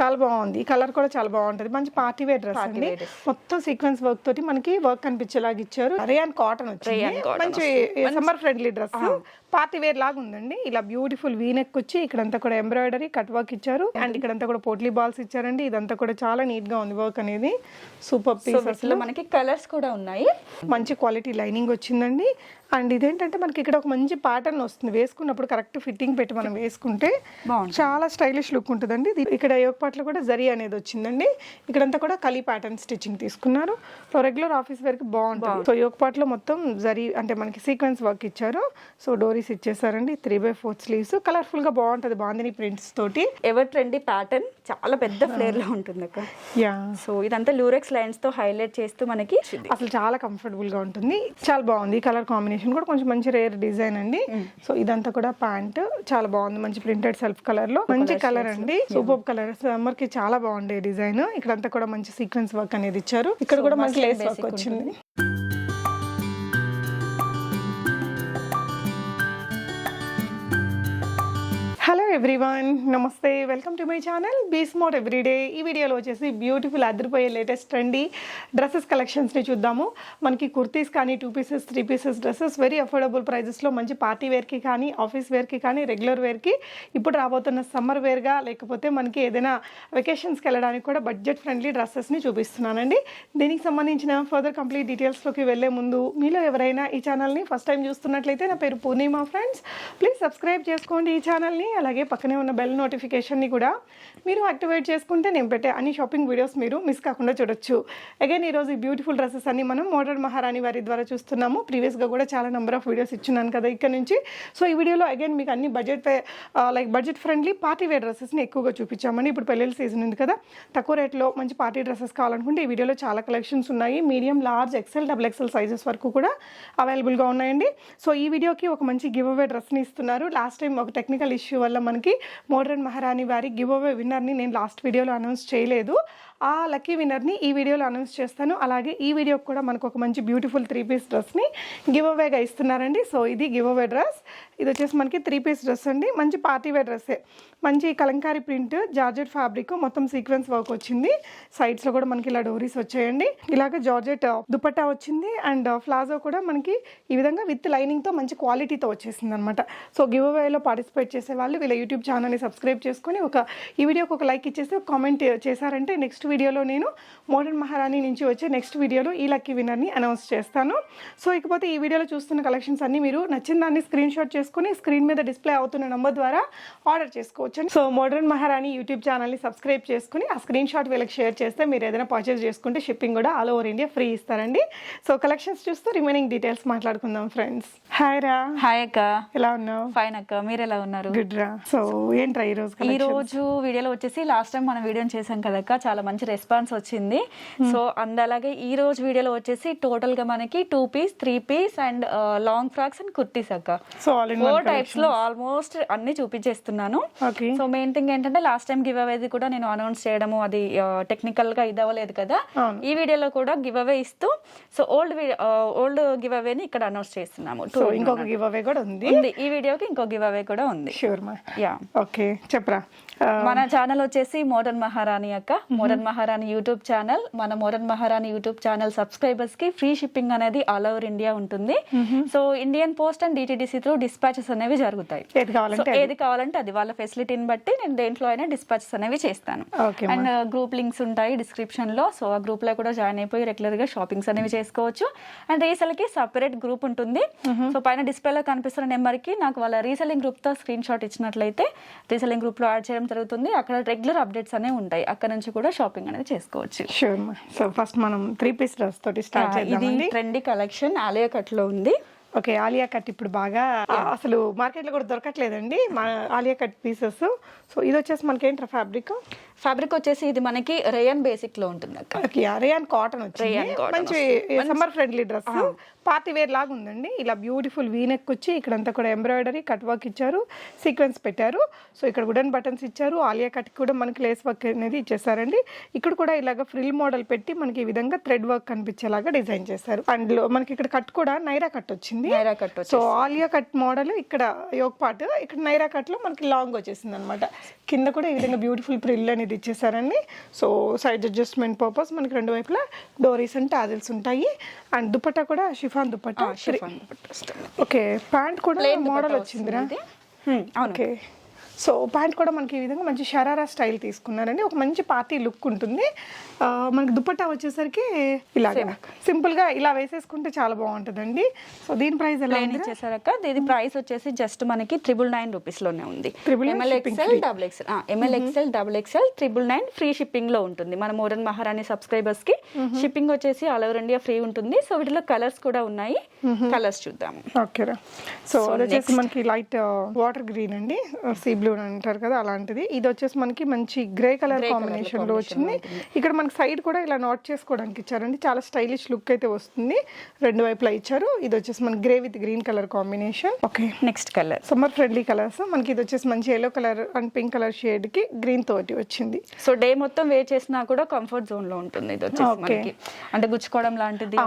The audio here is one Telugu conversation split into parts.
చాలా బాగుంది. ఈ కలర్ కూడా చాలా బాగుంటది. మంచి పార్టీ వేర్ డ్రెస్ అండి. మొత్తం సీక్వెన్స్ వర్క్ తోటి మనకి వర్క్ కనిపించేలాగా ఇచ్చారు. రేయాన్ కాటన్ వచ్చింది. మంచి summer friendly dress, party wear లాగా ఉందండి. ఇలా బ్యూటిఫుల్ వీ నెక్ వచ్చి ఇక్కడంతా కూడా ఎంబ్రాయిడరీ కట్ వర్క్ ఇచ్చారు. అండ్ ఇక్కడంతా కూడా పోట్లీ బాల్స్ ఇచ్చారండి. ఇదంతా కూడా చాలా నీట్ గా ఉంది వర్క్ అనేది. సూపర్ పీసెస్ లో మనకి కలర్స్ కూడా ఉన్నాయి. మంచి క్వాలిటీ లైనింగ్ వచ్చిందండి. అండ్ ఇదేంటంటే మనకి ఇక్కడ ఒక మంచి ప్యాటర్న్ వస్తుంది. వేసుకున్నప్పుడు కరెక్ట్ ఫిట్టింగ్ పెట్టి మనం వేసుకుంటే చాలా స్టైలిష్ లుక్ ఉంటుందండి. ఇక్కడ యోగ పాటలో కూడా జరీ అనేది వచ్చిందండి. ఇక్కడంతా కూడా కలీ ప్యాటర్న్ స్టిచ్చింగ్ తీసుకున్నారు. సో రెగ్యులర్ ఆఫీస్ వేర్ కి బాగుంటుంది. సో యోగ పాటలో మొత్తం జరీ అంటే మనకి సీక్వెన్స్ వర్క్ ఇచ్చారు. సో డోరీస్ ఇచ్చేసారండి. 3/4 స్లీవ్స్ కలర్ఫుల్ గా బాగుంటది. బాందిని ప్రింట్స్ తోటి ఎవర్ ట్రెండీ ప్యాటర్న్ చాలా పెద్ద ఫ్లేర్ లో ఉంటుంది అక్క. యా, సో ఇదంతా లూరెక్స్ లైన్స్ తో హైలైట్ చేస్తూ మనకి అసలు చాలా కంఫర్టబుల్ గా ఉంటుంది. చాలా బాగుంది. కలర్ కాంబినేషన్ కూడా కొంచెం మంచి రేర్ డిజైన్ అండి. సో ఇదంతా కూడా ప్యాంట్ చాలా బాగుంది. మంచి ప్రింటెడ్ సెల్ఫ్ కలర్ లో మంచి కలర్ అండి. Super colour. సమ్మర్ కి చాలా బాగుండే డిజైన్. ఇక్కడంతా కూడా మంచి సీక్వెన్స్ వర్క్ అనేది ఇచ్చారు. ఇక్కడ కూడా మంచి లేస్ వర్క్ వచ్చింది. Hello everyone, namaste, welcome to my channel be smart everyday. ఈ వీడియోలో వచ్చేసి బ్యూటిఫుల్ అదిరిపోయే లేటెస్ట్ ట్రెండీ డ్రెస్సెస్ కలెక్షన్స్ని చూద్దాము. మనకి కుర్తీస్ కానీ 2 pieces 3 pieces dresses very affordable ప్రైజెస్లో మంచి పార్టీ వేర్కి కానీ ఆఫీస్ వేర్కి కానీ రెగ్యులర్ వేర్కి ఇప్పుడు రాబోతున్న సమ్మర్ వేర్గా లేకపోతే మనకి ఏదైనా వెకేషన్స్కి వెళ్ళడానికి కూడా బడ్జెట్ ఫ్రెండ్లీ డ్రెస్సెస్ని చూపిస్తున్నానండి. దీనికి సంబంధించిన ఫర్దర్ కంప్లీట్ డీటెయిల్స్లోకి వెళ్ళే ముందు మీలో ఎవరైనా ఈ ఛానల్ని ఫస్ట్ టైం చూస్తున్నట్లయితే నా పేరు పూర్ణిమ ఫ్రెండ్స్. ప్లీజ్ సబ్స్క్రైబ్ చేసుకోండి ఈ ఛానల్ని. అలాగే పక్కనే ఉన్న బెల్ నోటిఫికేషన్ని కూడా మీరు యాక్టివేట్ చేసుకుంటే నేను పెట్టే అన్ని షాపింగ్ వీడియోస్ మీరు మిస్ కాకుండా చూడొచ్చు. అగైన్ ఈరోజు ఈ బ్యూటిఫుల్ డ్రెస్సెస్ అన్ని మనం మోడర్న్ మహారాణి వారి ద్వారా చూస్తున్నాము. ప్రీవియస్గా కూడా చాలా నెంబర్ ఆఫ్ వీడియోస్ ఇచ్చున్నాను కదా ఇక్కడ నుంచి. సో ఈ వీడియోలో అగైన్ మీకు అన్ని బడ్జెట్ ఫ్రెండ్లీ పార్టీ వేర్ డ్రెస్సెస్ని ఎక్కువగా చూపించామని. ఇప్పుడు పెళ్ళిళ్ళ సీజన్ ఉంది కదా, తక్కువ రేట్లో మంచి పార్టీ డ్రెస్సెస్ కావాలనుకుంటే ఈ వీడియోలో చాలా కలెక్షన్స్ ఉన్నాయి. Medium, large, XL, XXL sizes వరకు కూడా అవైలబుల్గా ఉన్నాయండి. సో ఈ వీడియోకి ఒక మంచి గివ్ అవే డ్రెస్ని ఇస్తున్నారు. లాస్ట్ టైం ఒక టెక్నికల్ ఇష్యూ వల్ల మనకి మోడర్న్ మహారాణి వారి గివ్ అవే విన్నర్ని నేను లాస్ట్ వీడియోలో అనౌన్స్ చేయలేదు. ఆ లక్కీ విన్నర్ని ఈ వీడియోలో అనౌన్స్ చేస్తాను. అలాగే ఈ వీడియోకి కూడా మనకు ఒక మంచి బ్యూటిఫుల్ 3 పీస్ డ్రెస్ని గివ్ అవేగా ఇస్తున్నారండి. సో ఇది గివ్ అవే డ్రెస్. ఇది వచ్చేసి మనకి 3 పీస్ డ్రెస్ అండి. మంచి పార్టీ వేర్ డ్రెస్సే. మంచి కలంకారీ ప్రింట్, జార్జెట్ ఫ్యాబ్రిక్, మొత్తం సీక్వెన్స్ వర్క్ వచ్చింది. సైడ్స్లో కూడా మనకి ఇలా డోరీస్ వచ్చాయండి. ఇలాగ జార్జెట్ దుపట్టా వచ్చింది. అండ్ ప్లాజో కూడా మనకి ఈ విధంగా విత్ లైనింగ్తో మంచి క్వాలిటీతో వచ్చేసింది అనమాట. సో గివ్ అవేలో పార్టిసిపేట్ చేసే వాళ్ళు వీళ్ళ యూట్యూబ్ ఛానల్ని సబ్స్క్రైబ్ చేసుకొని ఈ వీడియోకి ఒక లైక్ ఇచ్చేసి ఒక కామెంట్ చేశారంటే నెక్స్ట్ వీడియోలో నేను మోడర్న్ మహారాణి నుంచి వచ్చే నెక్స్ట్ వీడియోలో ఈ లక్కీ విన్నర్ని అనౌన్స్ చేస్తాను. సో ఇకపోతే ఈ వీడియోలో చూస్తున్న కలెక్షన్స్ అన్ని మీరు నచ్చిన దాన్ని స్క్రీన్ షాట్ చేసుకుని స్క్రీన్ మీద డిస్ప్లే అవుతున్న నంబర్ ద్వారా ఆర్డర్ చేసుకోవచ్చు. సో మోడర్న్ మహారాణి యూట్యూబ్ ఛానల్ని సబ్స్క్రైబ్ చేసుకుని ఆ స్క్రీన్ షాట్ వీళ్ళకి షేర్ చేస్తే మీరు ఏదైనా పర్చేస్ చేసుకుంటే షిప్పింగ్ కూడా ఆల్ ఓవర్ ఇండియా ఫ్రీ ఇస్తారండి. సో కలెక్షన్స్ చూస్తూ రిమైనింగ్ డీటెయిల్స్ మాట్లాడుకుందాం ఫ్రెండ్స్. హాయ్ రా. హాయ్ అక్క, ఎలా ఉన్నావు? ఫైన్ అక్క, మీరు ఎలా ఉన్నారు? గుడ్ రా. సో ఏంట్రా ఈ రోజు వీడియోలో వచ్చేసి లాస్ట్ టైం మనం వీడియో చేసాం కదక్క, చాలా మంచి రెస్పాన్స్ వచ్చింది. సో అలాగే ఈ రోజు వీడియోలో వచ్చేసి టోటల్ గా మనకి 2 piece 3 piece and long frocks and kurtis అక్క. సో 4 టైప్స్ లో ఆల్మోస్ట్ అన్ని చూపించేస్తున్నాను. సో మెయిన్ థింగ్ ఏంటంటే లాస్ట్ టైం గివ్ అవేది కూడా నేను అనౌన్స్ చేయడము అది టెక్నికల్ గా ఇది అవ్వలేదు కదా. ఈ వీడియోలో కూడా గివ్ అవే ఇస్తూ సో ఓల్డ్ గివ్ అవేని ఇక్కడ అనౌన్స్ చేస్తున్నాము. ఇంకొక గివ్ అవే కూడా ఉంది. ఈ వీడియోకి ఇంకో గివ్ అవే కూడా ఉంది. షూర్ మా. యా, ఓకే, చెప్పరా. మన ఛానల్ వచ్చేసి మోడర్న్ మహారాణి అక్క. మోడర్న్ మహారాణి యూట్యూబ్ ఛానల్. మన మోడర్న్ మహారాణి యూట్యూబ్ ఛానల్ సబ్స్క్రైబర్స్ కి ఫ్రీ షిప్పింగ్ అనేది ఆల్ ఓవర్ ఇండియా ఉంటుంది. So Indian post and DTDC through dispatches అనేవి జరుగుతాయి. ఏది కావాలంటే అది వాళ్ళ ఫెసిలిటీని బట్టి నేను దేంట్లో అయినా డిస్పాచెస్ అనేవి చేస్తాను. అండ్ గ్రూప్ లింక్స్ ఉంటాయి డిస్క్రిప్షన్ లో. సో ఆ గ్రూప్ లో కూడా జాయిన్ అయిపోయి రెగ్యులర్ గా షాపింగ్స్ అనేవి చేసుకోవచ్చు. అండ్ రీసెల్ కి సపరేట్ గ్రూప్ ఉంటుంది. సో పైన డిస్ప్లేలో కనిపిస్తున్న నెంబర్ కి నాకు వాళ్ళ రీసెల్లింగ్ గ్రూప్ తో స్క్రీన్ షాట్ ఇచ్చినట్లయితే రీసెల్లింగ్ గ్రూప్ లో యాడ్ చేయడం జరుగుతుంది. అక్కడ రెగ్యులర్ అప్డేట్స్ అనేవి ఉంటాయి. అక్కడ నుంచి కూడా షాపింగ్ అనేది చేసుకోవచ్చు. షూర్. సో ఫస్ట్ మనం 3 పీస్ డ్రెస్ తోటి స్టార్ట్ చేద్దాం. ఇది ట్రెండీ కలెక్షన్ ఆలియా కట్ లో ఉంది. ఓకే, ఆలియా కట్ ఇప్పుడు బాగా అసలు మార్కెట్లో కూడా దొరకట్లేదండి మన ఆలియా కట్ పీసెస్. సో ఇది వచ్చేసి మనకి ఏంట్రా ఫ్యాబ్రిక్ వచ్చేసి ఇది మనకి రేయాన్ బేసిక్ లో ఉంటుంది అక్క. రేయాన్ కాటన్ వచ్చింది. మంచి summer friendly dress, party wear లాగా ఉందండి. ఇలా బ్యూటిఫుల్ వీనెక్ వచ్చి ఇక్కడంతా కూడా ఎంబ్రాయిడరీ కట్ వర్క్ ఇచ్చారు, సీక్వెన్స్ పెట్టారు. సో ఇక్కడ వుడెన్ బటన్స్ ఇచ్చారు, ఆలియా కట్ కూడా మనకి లేస్ వర్క్ అనేది ఇచ్చేసారండి. ఇక్కడ కూడా ఇలాగ ఫ్రిల్ మోడల్ పెట్టి మనకి ఈ విధంగా థ్రెడ్ వర్క్ కనిపించేలాగా డిజైన్ చేశారు. అండ్ మనకి ఇక్కడ కట్ కూడా నైరా కట్ వచ్చింది. సో ఆలియా కట్ మోడల్ ఇక్కడ యోక్ పార్ట్, ఇక్కడ నైరా కట్ లో మనకి లాంగ్ వచ్చేసింది అనమాట. కింద కూడా ఈ విధంగా బ్యూటిఫుల్ ఫ్రిల్ అనేది ఇచ్చేసారండి. సో సైడ్ అడ్జస్ట్మెంట్ పర్పస్ మనకి రెండు వైపులా డోరీస్ అండ్ టాజిల్స్ ఉంటాయి. అండ్ దుపట్టా కూడా షిఫాన్ దుపట్టా. ఓకే, ప్యాంట్ కూడా మోడల్ వచ్చిందిరా. ఓకే, సో ప్యాంట్ కూడా మనకి ఈ విధంగా మంచి షరారా స్టైల్ తీసుకున్నారండి. ఒక మంచి పార్టీ లుక్ ఉంటుంది. మనకి దుపట్టా వచ్చేసరికి ఇలాగే సింపుల్గా ఇలా వేసేసుకుంటే చాలా బాగుంటుందండి. సో దీని ప్రైస్ ఎలా ఇచ్చేసారక్క? దీని ప్రైస్ వచ్చేసి జస్ట్ మనకి 999 రూపీస్లోనే ఉంది. ML XL double XL 999 free shipping లో ఉంటుంది. మన మోడర్న్ మహారాణి సబ్స్క్రైబర్స్ కి షిప్పింగ్ వచ్చేసి ఆల్ ఓవర్ ఇండియా ఫ్రీ ఉంటుంది. సో వీటిలో కలర్స్ కూడా ఉన్నాయి, కలర్స్ చూద్దాము. ఓకేరా. సో వచ్చేసి మనకి లైట్ వాటర్ గ్రీన్ అండి, సీ బ్లూ అంటారు కదా అలాంటిది. ఇది వచ్చేసి మనకి మంచి గ్రే కలర్ కాంబినేషన్ లో వచ్చింది. ఇక్కడ మనకి సైడ్ కూడా ఇలా నాట్ చేసుకోవడానికి ఇచ్చారండి, చాలా స్టైలిష్ లుక్ అయితే వస్తుంది. రెండు వైపులా ఇచ్చారు. ఇది వచ్చేసి మనకి grey with green colour combination. Okay, next colour summer friendly colours. మనకి ఇది వచ్చేసి మంచి yellow colour and pink colour shade కి గ్రీన్ తోటి వచ్చింది. సో డే మొత్తం వేర్ చేసినా కూడా కంఫర్ట్ జోన్ లో ఉంటుంది. ఇది వచ్చేసి మనకి అంటే గుచ్చుకోవడం లాంటిది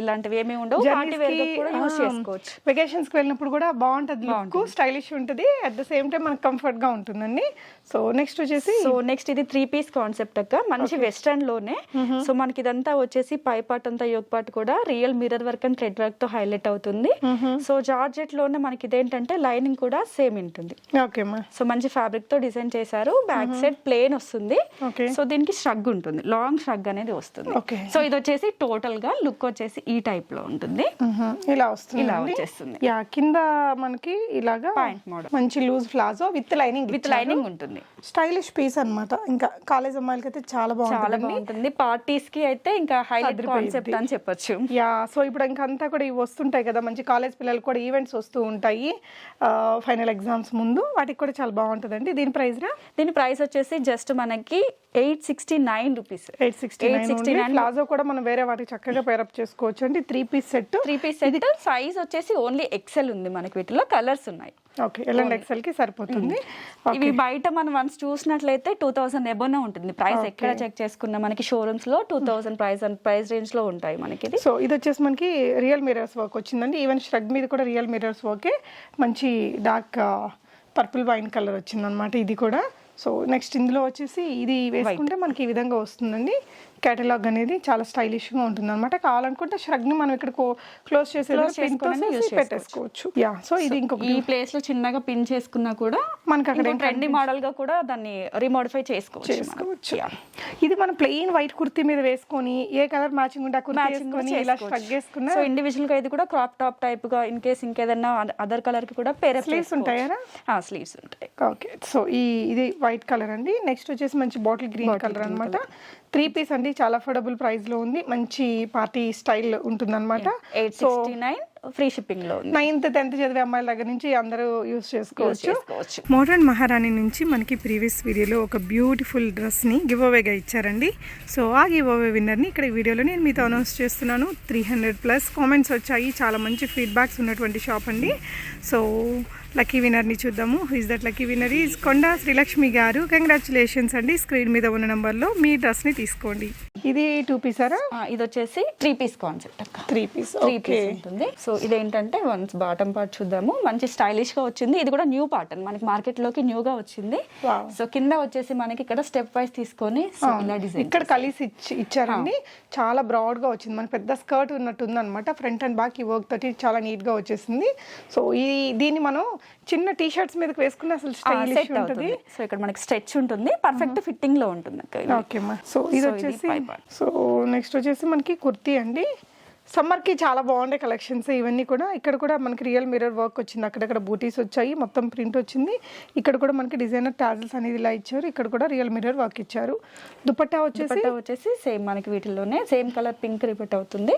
ఇలాంటివి ఏమీ ఉండవు. పార్టీ వేర్ కూడా యూస్ చేసుకోవచ్చు. వెకేషన్స్ కి వెళ్ళినప్పుడు కూడా బాగుంటది, లుక్ స్టైలిష్ ఉంటుంది, అట్ ద సేమ్ టైం మనకి కంఫర్ట్ గా ఉంటుందండి. సో నెక్స్ట్ వచ్చేసి ఇది 3 పీస్ కాన్సెప్ట్ అక్క, మంచి వెస్టర్న్ లోనే. సో మనకి ఇదంతా వచ్చేసి పై పార్ట్ అంతా యోక్ పార్ట్ కూడా real mirror work and thread work తో హైలైట్ అవుతుంది. సో జార్జెట్ లోనే మనకి ఇదేంటంటే లైనింగ్ కూడా సేమ్ ఉంటుంది. ఓకే మా. సో మంచి ఫ్యాబ్రిక్ తో డిజైన్ చేశారు. బ్యాక్ సైడ్ ప్లేన్ వస్తుంది. సో దీనికి షగ్ ఉంటుంది, లాంగ్ షగ్ అనేది వస్తుంది. సో ఇది వచ్చేసి టోటల్ గా లుక్ వచ్చేసి ఈ టైప్ లో ఉంటుంది. ఇలా వస్తుంది, ఇలా వచ్చేస్తుంది. యా, కింద మనకి ఇలాగా పాయింట్ మోడల్ మంచి లూజ్ ప్లాజో విత్ లైనింగ్ ఉంటుంది. స్టైలిష్ పీస్ అన్నమాట. ఇంకా కాలేజ్ అమ్మాయిలకి అయితే చాలా బాగుంటుంది. పార్టీస్ కి అయితే ఇంకా హైలైట్ కాన్సెప్ట్ అని చెప్పొచ్చు. యా, సో ఇప్పుడు ఇంకా అంతా కూడా ఇవి వస్తుంటాయి కదా, మంచి కాలేజ్ పిల్లలు కూడా ఈవెంట్స్ వస్తూ ఉంటాయి ఫైనల్ ఎగ్జామ్స్ ముందు, వాటికి కూడా చాలా బాగుంటుందండి. దీని ప్రైస్ వచ్చేసి జస్ట్ మనకి 869 రూపీస్. 869 ప్లాజో కూడా మనం వేరే వాటికి చక్కగా పేరప్ చేసుకోవచ్చు అండి. 3 పీస్ సెట్. సైజ్ వచ్చేసి ఓన్లీ ఎక్సెల్ ఉంది మనకి. వీటిలో కలర్స్ ఉన్నాయి. ఓకే, ఎల్ అండ్ ఎక్సెల్ కి సరిపోతుంది. ఇవి బయట మనం వన్స్ చూసినట్లయితే 2000 ఎబోనే ఉంటుంది ప్రైస్. ఎక్కడ చెక్ చేసుకున్నా మనకి షోరూమ్స్ లో 2000 ప్రైస్ రేంజ్ లో ఉంటాయి మనకి. సో ఇది వచ్చేసి మనకి రియల్ మిర్రర్స్ వర్క్ వచ్చిందండి. ఈవెన్ ష్రగ్ మీద కూడా రియల్ మిర్రర్స్ వర్కే, మంచి డార్క్ పర్పుల్ వైన్ కలర్ వచ్చింది అనమాట ఇది కూడా. సో నెక్స్ట్ ఇందులో వచ్చేసి ఇది వేసుకుంటే మనకి ఈ విధంగా వస్తుందండి. కేటలాగ్ అనేది చాలా స్టైలిష్ గా ఉంటుంది అనమాట. కావాలనుకుంటే ష్రగ్ ని మనం ఇక్కడ క్లోజ్ చేసి పెట్టేసుకోవచ్చు. యా, సో ఇది ఇంకొక ఈ ప్లేస్ లో చిన్నగా పిన్ చేసుకున్నా కూడా మనకి అక్కడ ట్రెండీ మోడల్ గా కూడా దాన్ని రీమోడిఫై చేసుకోవచ్చు. ఇది మనం ప్లెయిన్ వైట్ కుర్తీ మీద వేసుకొని ఏ కలర్ మ్యాచింగ్ ఉంటే ఆ కుర్తీ వేసుకొని ఇలా ష్రగ్ చేసుకున్నా. సో ఇండివిజువల్ గా ఇది కూడా క్రాప్ టాప్ టైప్ గా ఇన్ కేస్ ఇంకేదన్నా అదర్ కలర్ కి కూడా పేర్ స్లీవ్స్ ఉంటాయా? స్లీవ్స్ ఉంటాయి. ఓకే, సో ఇది వైట్ కలర్ అండి. నెక్స్ట్ వచ్చేసి మంచి బాటిల్ గ్రీన్ కలర్ అనమాట. 3 పీస్ అండి, చాలా అఫోర్డబుల్ ప్రైస్ లో ఉంది. మంచి పార్టీ స్టైల్ ఉంటుంది అనమాట. 869 ఫ్రీ షిప్పింగ్ లో. 9th 10th చదివే అమ్మాయిల దగ్గర నుంచి అందరూ యూస్ చేసుకోవచ్చు. మోడర్న్ మహారాణి నుంచి మనకి ప్రీవియస్ వీడియోలో ఒక బ్యూటిఫుల్ డ్రెస్ ని గివ్ అవేగా ఇచ్చారండి. సో ఆ గివ్ అవే విన్నర్ ని ఇక్కడ ఈ వీడియోలో నేను మీతో అనౌన్స్ చేస్తున్నాను. 300+ కామెంట్స్ వచ్చాయి, చాలా మంచి ఫీడ్బ్యాక్స్ ఉన్నటువంటి షాప్ అండి. సో లక్కీ విన్నర్ని చూద్దాము. Is that lucky winner is Konda Srilakshmi garu. Congratulations అండి. స్క్రీన్ మీద ఉన్న నంబర్లో మీ డ్రెస్ని తీసుకోండి. ఇది 2 పీసారా? ఇది వచ్చేసి 3 పీస్ కాన్సెప్ట్ అక్క. 3 పీస్ ఉంటుంది. సో ఇదేంటంటే వన్స్ బాటమ్ పార్ట్ చూద్దాము. మంచి స్టైలిష్ గా వచ్చింది. ఇది కూడా న్యూ పాటర్న్ మనకి మార్కెట్ లోకి న్యూ గా వచ్చింది. సో కింద వచ్చేసి మనకి ఇక్కడ స్టెప్ వైస్ తీసుకొని ఇలా డిజైన్ ఇక్కడ కలిసి ఇచ్చారండి. చాలా బ్రాడ్ గా వచ్చింది, మనకి పెద్ద స్కర్ట్ ఉన్నట్టు ఉంది అనమాట. ఫ్రంట్ అండ్ బ్యాక్ ఈ వర్క్ తోటి చాలా నీట్ గా వచ్చేసింది. సో దీన్ని మనం చిన్న టీ షర్ట్స్ మీదకి వేసుకుని అసలు స్టైలిష్ ఉంటుంది. సో ఇక్కడ మనకి స్ట్రెచ్ ఉంటుంది, పర్ఫెక్ట్ ఫిట్టింగ్ లో ఉంటుంది. ఓకే మా. సో ఇది వచ్చేసి సో నెక్స్ట్ వచ్చేసి మనకి కుర్తీ అండి. సమ్మర్కి చాలా బాగుండే కలెక్షన్స్ ఇవన్నీ కూడా. ఇక్కడ కూడా మనకి రియల్ మిర్రర్ వర్క్ వచ్చింది, అక్కడక్కడ బూటీస్ వచ్చాయి, మొత్తం ప్రింట్ వచ్చింది. ఇక్కడ కూడా మనకి డిజైనర్ టాజిల్స్ అనేది ఇలా ఇచ్చారు. ఇక్కడ కూడా రియల్ మిర్రర్ వర్క్ ఇచ్చారు. దుపట్టా వచ్చేసి సేమ్ మనకి వీటిలోనే సేమ్ కలర్ పింక్ రిపీట్ అవుతుంది.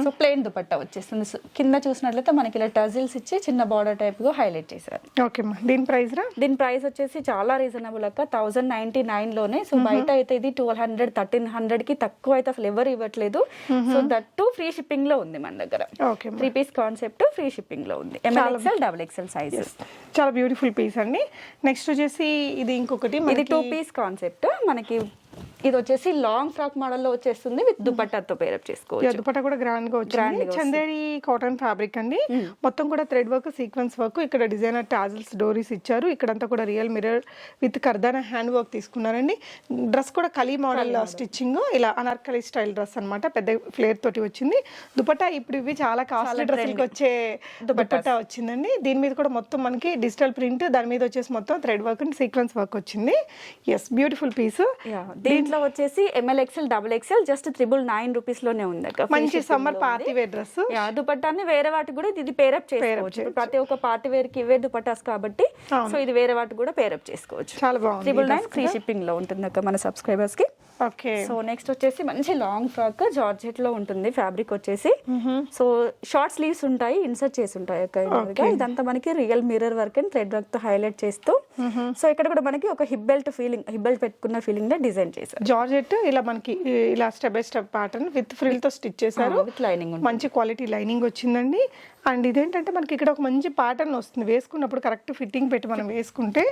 సో ప్లెయిన్ దుపట్టా వచ్చేస్తుంది. కింద చూసినట్లయితే మనకి ఇలా టజిల్స్ ఇచ్చి చిన్న బార్డర్ టైప్ గా హైలైట్ చేశారు. ఓకే మా. దీని ప్రైస్ వచ్చేసి చాలా రీజనబుల్ అక్క, 1099 లోనే. సో బయట అయితే ఇది 1200 1300 కి తక్కువ అయితే అసలు ఎవరు ఇవ్వట్లేదు. So that too free shipping లో ఉంది మన దగ్గర. Okay 3 piece concept free shipping లో ఉంది. ML XL XXL sizes. చాలా బ్యూటిఫుల్ పీస్ అండి. నెక్స్ట్ వచ్చేసి ఇది ఇంకొకటి, ఇది 2 పీస్ కాన్సెప్ట్. మనకి ఇది వచ్చేసి లాంగ్ ఫ్రాక్ మోడల్ లో వచ్చేస్తుంది విత్ దుపట్టాతో పేరప్ చేసుకోవచ్చు. దుపట్టా కూడా గ్రాండ్ గా వచ్చింది. చందేరి కాటన్ ఫ్యాబ్రిక్ అండి. మొత్తం కూడా థ్రెడ్ వర్క్, సీక్వెన్స్ వర్క్, ఇక్కడ డిజైనర్ టాజిల్స్, డోరీస్ ఇచ్చారు. ఇక్కడంతా కూడా రియల్ మిర్రర్ విత్ కర్దానా హ్యాండ్ వర్క్ తీసుకున్నారండి. డ్రెస్ కూడా కలీ మోడల్ స్టిచ్చింగ్, ఇలా అనార్కలి స్టైల్ డ్రెస్ అన్నమాట. పెద్ద ఫ్లేర్ తోటి వచ్చింది. దుపట్టా ఇప్పుడు ఇవి చాలా కాస్ట్లీ డ్రెస్సులకి వచ్చే దుపట్టా వచ్చిందండి. దీని మీద కూడా మొత్తం మనకి డిజిటల్ ప్రింట్, దాని మీద వచ్చేసి మొత్తం thread work and sequence work వచ్చింది. Yes, beautiful piece. దీంట్లో వచ్చేసి ML XL XXL just 999 rupees లోనే ఉంది. మంచి సమ్మర్ పార్టీ వేర్ డ్రెస్. దుపట్టాన్ని వేరే వాటికి కూడా ఇది పేరప్ చేసుకోవచ్చు. ప్రతి ఒక్క పార్టీ వేర్ కి ఇవే దుపట్టాస్ కాబట్టి సో ఇది వేరే వాటికి కూడా పేరప్ చేసుకోవచ్చు. చాలా బాగుంది. 999 ఫ్రీ షిప్పింగ్ లో ఉంటుంది అక్క మన సబ్స్క్రైబర్స్ కి. ఓకే. సో నెక్స్ట్ వచ్చేసి మంచి లాంగ్ ఫ్రాక్ జార్జెట్ లో ఉంటుంది. ఫ్యాబ్రిక్ వచ్చేసి సో షార్ట్ స్లీవ్స్ ఉంటాయి, ఇన్సర్ట్ చేసి ఉంటాయి అక్క. ఇదంతా మనకి real mirror work and thread work తో హైలైట్ చేస్తూ సో ఇక్కడ కూడా మనకి ఒక hip belt feeling, hip belt పెట్టుకున్న ఫీలింగ్ లో డిజైన్ చేశారు. జార్జెట్ ఇలా మనకి ఇలా step by step pattern with frill తో స్టిచ్ చేశారు. విత్ లైనింగ్, మంచి క్వాలిటీ లైనింగ్ వచ్చిందండి. అండ్ ఇదేంటంటే మనకి ఇక్కడ ఒక మంచి ప్యాటర్న్ వస్తుంది. వేసుకున్నప్పుడు కరెక్ట్ ఫిట్టింగ్ పెట్టి మనం వేసుకుంటే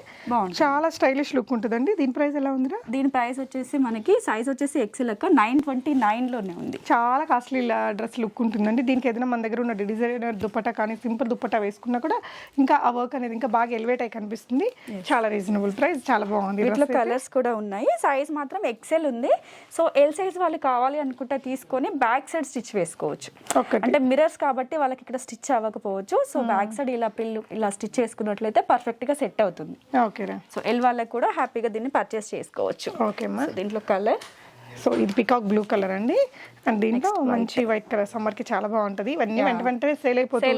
చాలా స్టైలిష్ లుక్ ఉంటుందండి. దీని ప్రైస్ ఎలా ఉందిరా? దీని ప్రైస్ వచ్చేసి మనకి సైజ్ వచ్చేసి ఎక్సెల్ అక్క 929 లోనే ఉంది. చాలా కాస్ట్లీ డ్రెస్ లుక్ ఉంటుందండి. దీనికి ఏదైనా మన దగ్గర ఉన్న డిజైనర్ దుపట్టా కానీ సింపుల్ దుపట్టా వేసుకున్నా కూడా ఇంకా ఆ వర్క్ అనేది ఇంకా బాగా ఎలివేట్ అయి కనిపిస్తుంది. చాలా రీజనబుల్ ప్రైస్, చాలా బాగుంది. వీటిలో కలర్స్ కూడా ఉన్నాయి. సైజ్ మాత్రం ఎక్సెల్ ఉంది. సో ఎల్ సైజ్ వాళ్ళు కావాలి అనుకుంటే తీసుకొని బ్యాక్ సైడ్ స్టిచ్ వేసుకోవచ్చు. అంటే మిరర్స్ కాబట్టి వాళ్ళకి ఇక్కడ స్టిచ్ అవ్వకపోవచ్చు. సో బ్యాక్ సైడ్ ఇలా స్టిచ్ చేసుకున్నట్లయితే పర్ఫెక్ట్ గా సెట్ అవుతుంది. ఓకేరా. సో ఎల్ వాళ్ళకి కూడా హ్యాపీగా దీన్ని పర్చేస్ చేసుకోవచ్చు. ఓకే. దీంట్లో కలర్ సో ఇది పికాక్ బ్లూ కలర్ అండి. అండ్ దీంట్లో మంచి వైట్ కలర్ సమ్మర్ కి చాలా బాగుంటది. ఇవన్నీ వెంటనే సేల్ అయిపోతూ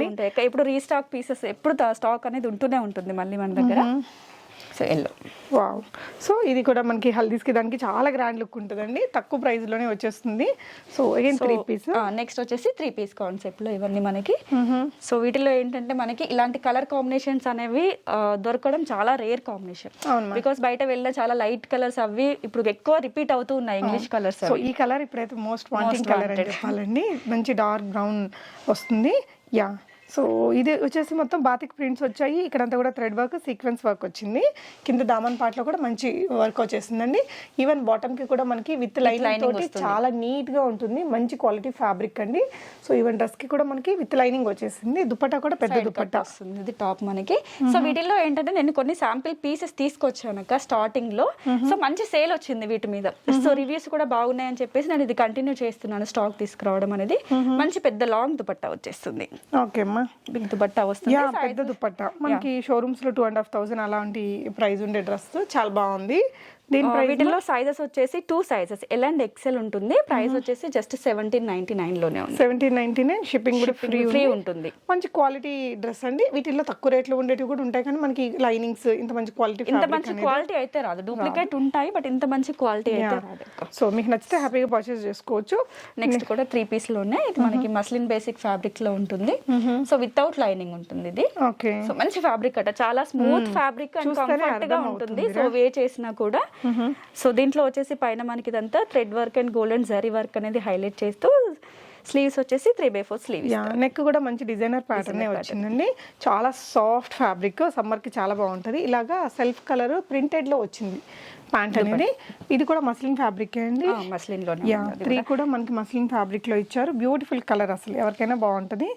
ఉంటాయి. ఇప్పుడు రీస్టాక్ పీసెస్ ఎప్పుడు స్టాక్ అనేది ఉంటూనే ఉంటుంది మళ్ళీ మన దగ్గర. So yellow. వావ్. సో ఇది కూడా మనకి హల్దీస్కి దానికి చాలా గ్రాండ్ లుక్ ఉంటుందండి. తక్కువ ప్రైస్ లోనే వచ్చేస్తుంది. So again 3 piece. నెక్స్ట్ వచ్చేసి 3 పీస్ కాన్సెప్ట్ లో ఇవన్నీ మనకి. సో వీటిలో ఏంటంటే మనకి ఇలాంటి కలర్ కాంబినేషన్స్ అనేవి దొరకడం చాలా రేర్ కాంబినేషన్. బికాస్ బయట వెళ్ళిన చాలా లైట్ కలర్స్ అవి ఇప్పుడు ఎక్కువ రిపీట్ అవుతూ ఉన్నాయి ఇంగ్లీష్ కలర్స్. సో ఈ కలర్ ఇప్పుడైతే మోస్ట్ వాంటింగ్ కలర్ అని చెప్పాలండి. మంచి డార్క్ బ్రౌన్ వస్తుంది. యా. సో ఇది వచ్చేసి మొత్తం బాతిక్ ప్రింట్స్ వచ్చాయి. ఇక్కడంతా కూడా థ్రెడ్ వర్క్, సీక్వెన్స్ వర్క్ వచ్చింది. కింద దామన్ పార్ట్లో కూడా మంచి వర్క్ వచ్చేసిందండి. ఈవెన్ బాటమ్కి కూడా మనకి విత్ లైనింగ్ తోటి చాలా నీట్గా ఉంటుంది. మంచి క్వాలిటీ ఫ్యాబ్రిక్ అండి. సో ఈవెన్ డ్రెస్కి కూడా మనకి విత్ లైనింగ్ వచ్చేసింది. దుపట్టా కూడా పెద్ద దుపట్టా వస్తుంది. ఇది టాప్ మనకి. సో వీటిల్లో ఏంటంటే నేను కొన్ని శాంపిల్ పీసెస్ తీసుకొచ్చాను అక్క స్టార్టింగ్ లో. సో మంచి సేల్ వచ్చింది వీటి మీద. సో రివ్యూస్ కూడా బాగున్నాయని చెప్పేసి నేను ఇది కంటిన్యూ చేస్తున్నాను స్టాక్ తీసుకురావడం అనేది. మంచి పెద్ద లాంగ్ దుపట్టా వచ్చేస్తుంది. ఓకే అమ్మా. బిగ్ దుపట్టా వస్తుంది. పెద్ద దుపట్టా మనకి షోరూమ్స్ లో 2,500 అలాంటి ప్రైస్ ఉండే డ్రెస్ చాలా బాగుంది. వీటిలో సైజెస్ వచ్చేసి 2 సైజెస్ ఎల్ అండ్ ఎక్సెల్ ఉంటుంది. ప్రైస్ వచ్చేసి జస్ట్ 1799 లోనే ఉంది. 1799. షిప్పింగ్ కూడా ఫ్రీ ఉంటుంది. మంచి క్వాలిటీ డ్రెస్ అండి. వీటిల్లో తక్కువ రేట్లో ఉండేటివి కూడా ఉంటాయి కానీ మనకి లైనింగ్స్ ఇంత మంచి క్వాలిటీ అయితే రాదు. డూప్లికేట్ ఉంటాయి బట్ ఇంత మంచి క్వాలిటీ అయితే రాదు. సో మీకు నచ్చితే హ్యాపీగా పర్చేస్ చేసుకోవచ్చు. నెక్స్ట్ కూడా 3 పీస్ లోనే ఇది మనకి మస్లిన్ బేసిక్ ఫ్యాబ్రిక్ లో ఉంటుంది. సో వితౌట్ లైనింగ్ ఉంటుంది ఇది. ఓకే. సో మంచి ఫ్యాబ్రిక్ అట, చాలా స్మూత్ ఫ్యాబ్రిక్ అండ్ కంఫర్ట్ గా ఉంటుంది. సో వే చేసినా కూడా. సో దీంట్లో వచ్చేసి పైన మనకి ఇదంతా thread work and gold and zari work అనేది హైలైట్ చేస్తూ స్లీవ్స్ వచ్చేసి 3/4 స్లీవ్స్. నెక్ కూడా మంచి డిజైనర్ ప్యాటర్న్ వచ్చిందండి. చాలా సాఫ్ట్ ఫ్యాబ్రిక్, సమ్మర్ కి చాలా బాగుంటది. ఇలాగా సెల్ఫ్ కలర్ ప్రింటెడ్ లో వచ్చింది ప్యాంట్ అనేది. ఇది కూడా మస్లిన్ ఫ్యాబ్రిక్ అండి. మస్లిన్ లో 3 కూడా మనకి మస్లిన్ ఫ్యాబ్రిక్ లో ఇచ్చారు. బ్యూటిఫుల్ కలర్, అసలు ఎవరికైనా బాగుంటది.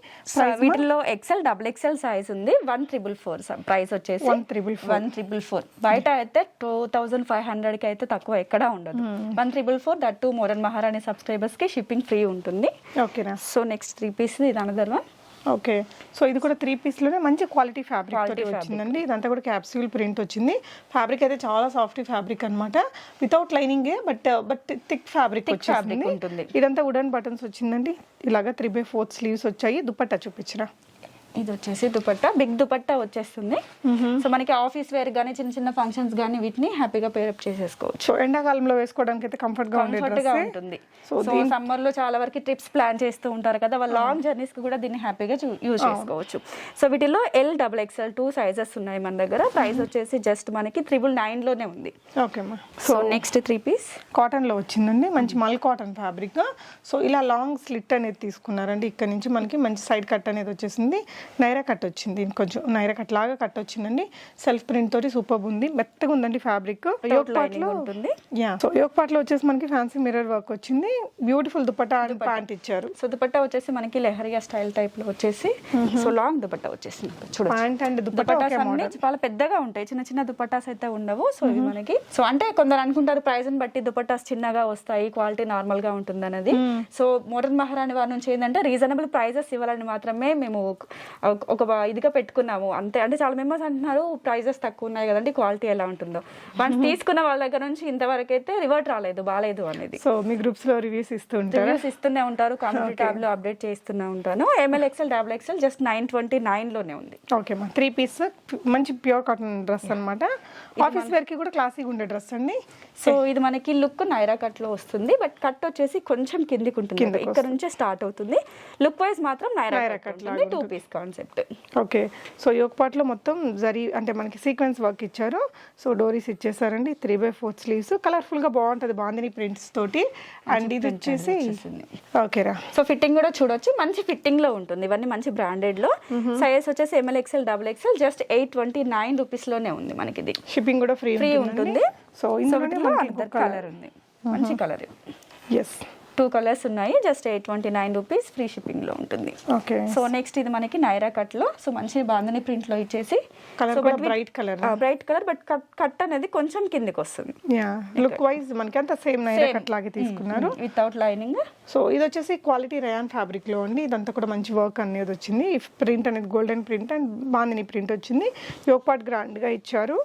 వీటిలో XL XXL సైజ్ ఉంది. 1,444 ప్రైస్ వచ్చేసి 1,444. బయట అయితే 2,500 కి అయితే తక్కువ ఎక్కడా ఉండదు. 1,444 దట్ టు మోడర్న్ మహారాణి సబ్స్క్రైబర్స్ కి షిప్పింగ్ ఫ్రీ ఉంటుంది. ఓకేనా. సో నెక్స్ట్ 3 పీస్ ఇది అనదర్ వన్. ఓకే. సో ఇది కూడా 3 పీస్ లోనే మంచి క్వాలిటీ ఫ్యాబ్రిక్ తోటి వచ్చిందండి. ఇదంతా కూడా క్యాప్సూల్ ప్రింట్ వచ్చింది. ఫ్యాబ్రిక్ అయితే చాలా సాఫ్ట్ ఫ్యాబ్రిక్ అన్నమాట. Without lining but thick fabric వచ్చింది. ఇదంతా వుడెన్ బటన్స్ వచ్చిందండి. ఇలాగా 3/4 స్లీవ్స్ వచ్చాయి. దుపట్టా చూపించరా. ఇది వచ్చేసి దుపట్టా, బిగ్ దుపట్టా వచ్చేస్తుంది. సో మనకి ఆఫీస్ వేర్ గానీ చిన్న చిన్న ఫంక్షన్స్ గానీ వీటిని హ్యాపీగా పేరప్ చేసేసుకోవచ్చు. సో ఎండాకాలంలో వేసుకోవడానికి అయితే కంఫర్ట్ గా ఉంటుంది. సో సమ్మర్ లో చాలా వరకు ట్రిప్స్ ప్లాన్ చేస్తూ ఉంటారు కదా, వాళ్ళ లాంగ్ జర్నీస్ కి కూడా దీన్ని హ్యాపీగా యూజ్ చేసుకోవచ్చు. సో వీటిలో XXL 2 సైజెస్ ఉన్నాయి మన దగ్గర. ప్రైస్ వచ్చేసి జస్ట్ మనకి 999 లోనే ఉంది. ఓకే మా. సో నెక్స్ట్ 3 పీస్ కాటన్ లో వచ్చిందండి, మంచి మల్ కాటన్ ఫ్యాబ్రిక్. సో ఇలా లాంగ్ స్లిట్ అనేది తీసుకున్నారండి. ఇక్కడ నుంచి మనకి మంచి సైడ్ కట్ అనేది వచ్చేసింది, నైరా కట్ వచ్చింది, కొంచెం నైరా కట్ లాగా కట్ వచ్చిందండి. సెల్ఫ్ ప్రింట్ తోటి సూపర్ ఉంది, మెత్తగా ఉందండి ఫ్యాబ్రిక్. యోక్ పార్ట్ లో ఉంటుంది. సో యోక్ పార్ట్ లో వచ్చేసి మనకి ఫ్యాన్సీ మిర్రర్ వర్క్ వచ్చింది, బ్యూటిఫుల్ దుపట్టా అండ్ ప్యాంట్ ఇచ్చారు. సో దుపట్టా వచ్చేసి మనకి లెహరియా స్టైల్ టైప్ లో వచ్చేసి సో లాంగ్ దుపట్టా వచ్చేసింది. చూడండి ప్యాంట్ అండ్ దుపట్టాస్ అన్ని చాలా పెద్దగా ఉంటాయి, చిన్న చిన్న దుపట్టాస్ అయితే ఉండవు. సో ఇవి మనకి సో అంటే కొందరు అనుకుంటారు ప్రైస్ ని బట్టి దుపట్టాస్ చిన్నగా వస్తాయి, క్వాలిటీ నార్మల్ గా ఉంటుంది అనేది. సో మోడర్న్ మహారాణి వారి నుంచి ఏంటంటే రీజనబుల్ ప్రైజెస్ ఇవ్వాలని మాత్రమే మేము ఒక ఇదిగా పెట్టుకున్నాము అంతే. అంటే చాలా మెంబర్స్ అంటున్నారు ప్రైజెస్ తక్కువ ఉన్నాయి కదండి, క్వాలిటీ ఎలా ఉంటుందో. వన్స్ తీసుకున్న వాళ్ళ దగ్గర నుంచి ఇంతవరకు అయితే రివర్ట్ రాలేదు, బాగాలేదు అనేది. సో మీ గ్రూప్స్ లో రివ్యూస్ ఇస్తూనే ఉంటారు, కమ్యూనిటీ ట్యాబ్ లో అప్డేట్ చేస్తూనే ఉంటాను. MLXL XXL జస్ట్ 929 లోనే ఉంది. ఓకే మా. 3 పీస్ మంచి ప్యూర్ కాటన్ డ్రెస్ అన్నమాట. ఆఫీస్ వేర్ కి కూడా క్లాసిక్ ఉండే డ్రెస్ అండి. సో ఇది మనకి లుక్ నైరా కట్ లో వస్తుంది, బట్ కట్ వచ్చేసి కొంచెం కిందికి ఉంటుంది, ఇక్కడ నుంచే స్టార్ట్ అవుతుంది. లుక్ వైజ్ మాత్రం నైరా కట్ లో 2 piece concept. Okay. So yoke part లో మొత్తం జరీ అంటే మనకి సీక్వెన్స్ వర్క్ ఇచ్చారు. సో డోరీస్ ఇచ్చేసారండి, 3/4 స్లీవ్స్, కలర్ఫుల్ గా బాగుంటది బాందిని ప్రింట్స్ తోటి. అండ్ ఇది వచ్చేసి ఓకేరా. సో ఫిట్టింగ్ కూడా చూడొచ్చు, మంచి ఫిట్టింగ్ లో ఉంటుంది. ఇవన్నీ మంచి బ్రాండెడ్ లో. సైజ్ వచ్చేసి MLXL XXL జస్ట్ 829 రూపీస్ లోనే ఉంది మనకి. ఇది షిప్పింగ్ కూడా ఫ్రీ ఉంటుంది. సో కలర్ ఉంది, మంచి కలర్. ఎస్ 2 కలర్స్ ఉన్నాయి, జస్ట్ 829 రూపీస్, ఫ్రీ షిప్పింగ్ లో ఉంటుంది. ఓకే. సో నెక్స్ట్ ఇది మనకి నైరా కట్ లో, సో మంచి బాందని ప్రింట్ లో ఇచ్చేసి బ్రైట్ కలర్ బట్ కట్ అనేది కొంచెం కిందికి వస్తుంది. లుక్ వైజ్ మనకి అంత సేమ్ నైరా కట్ లాగే తీసుకున్నారు, వితౌట్ లైనింగ్. సో ఇది వచ్చేసి క్వాలిటీ రయాన్ ఫ్యాబ్రిక్ లో అండి. ఇదంతా కూడా మంచి వర్క్ అనేది వచ్చింది. ప్రింట్ అనేది golden print and bandhani print వచ్చింది. యోక్ పార్ట్ గ్రాండ్ గా ఇచ్చారు.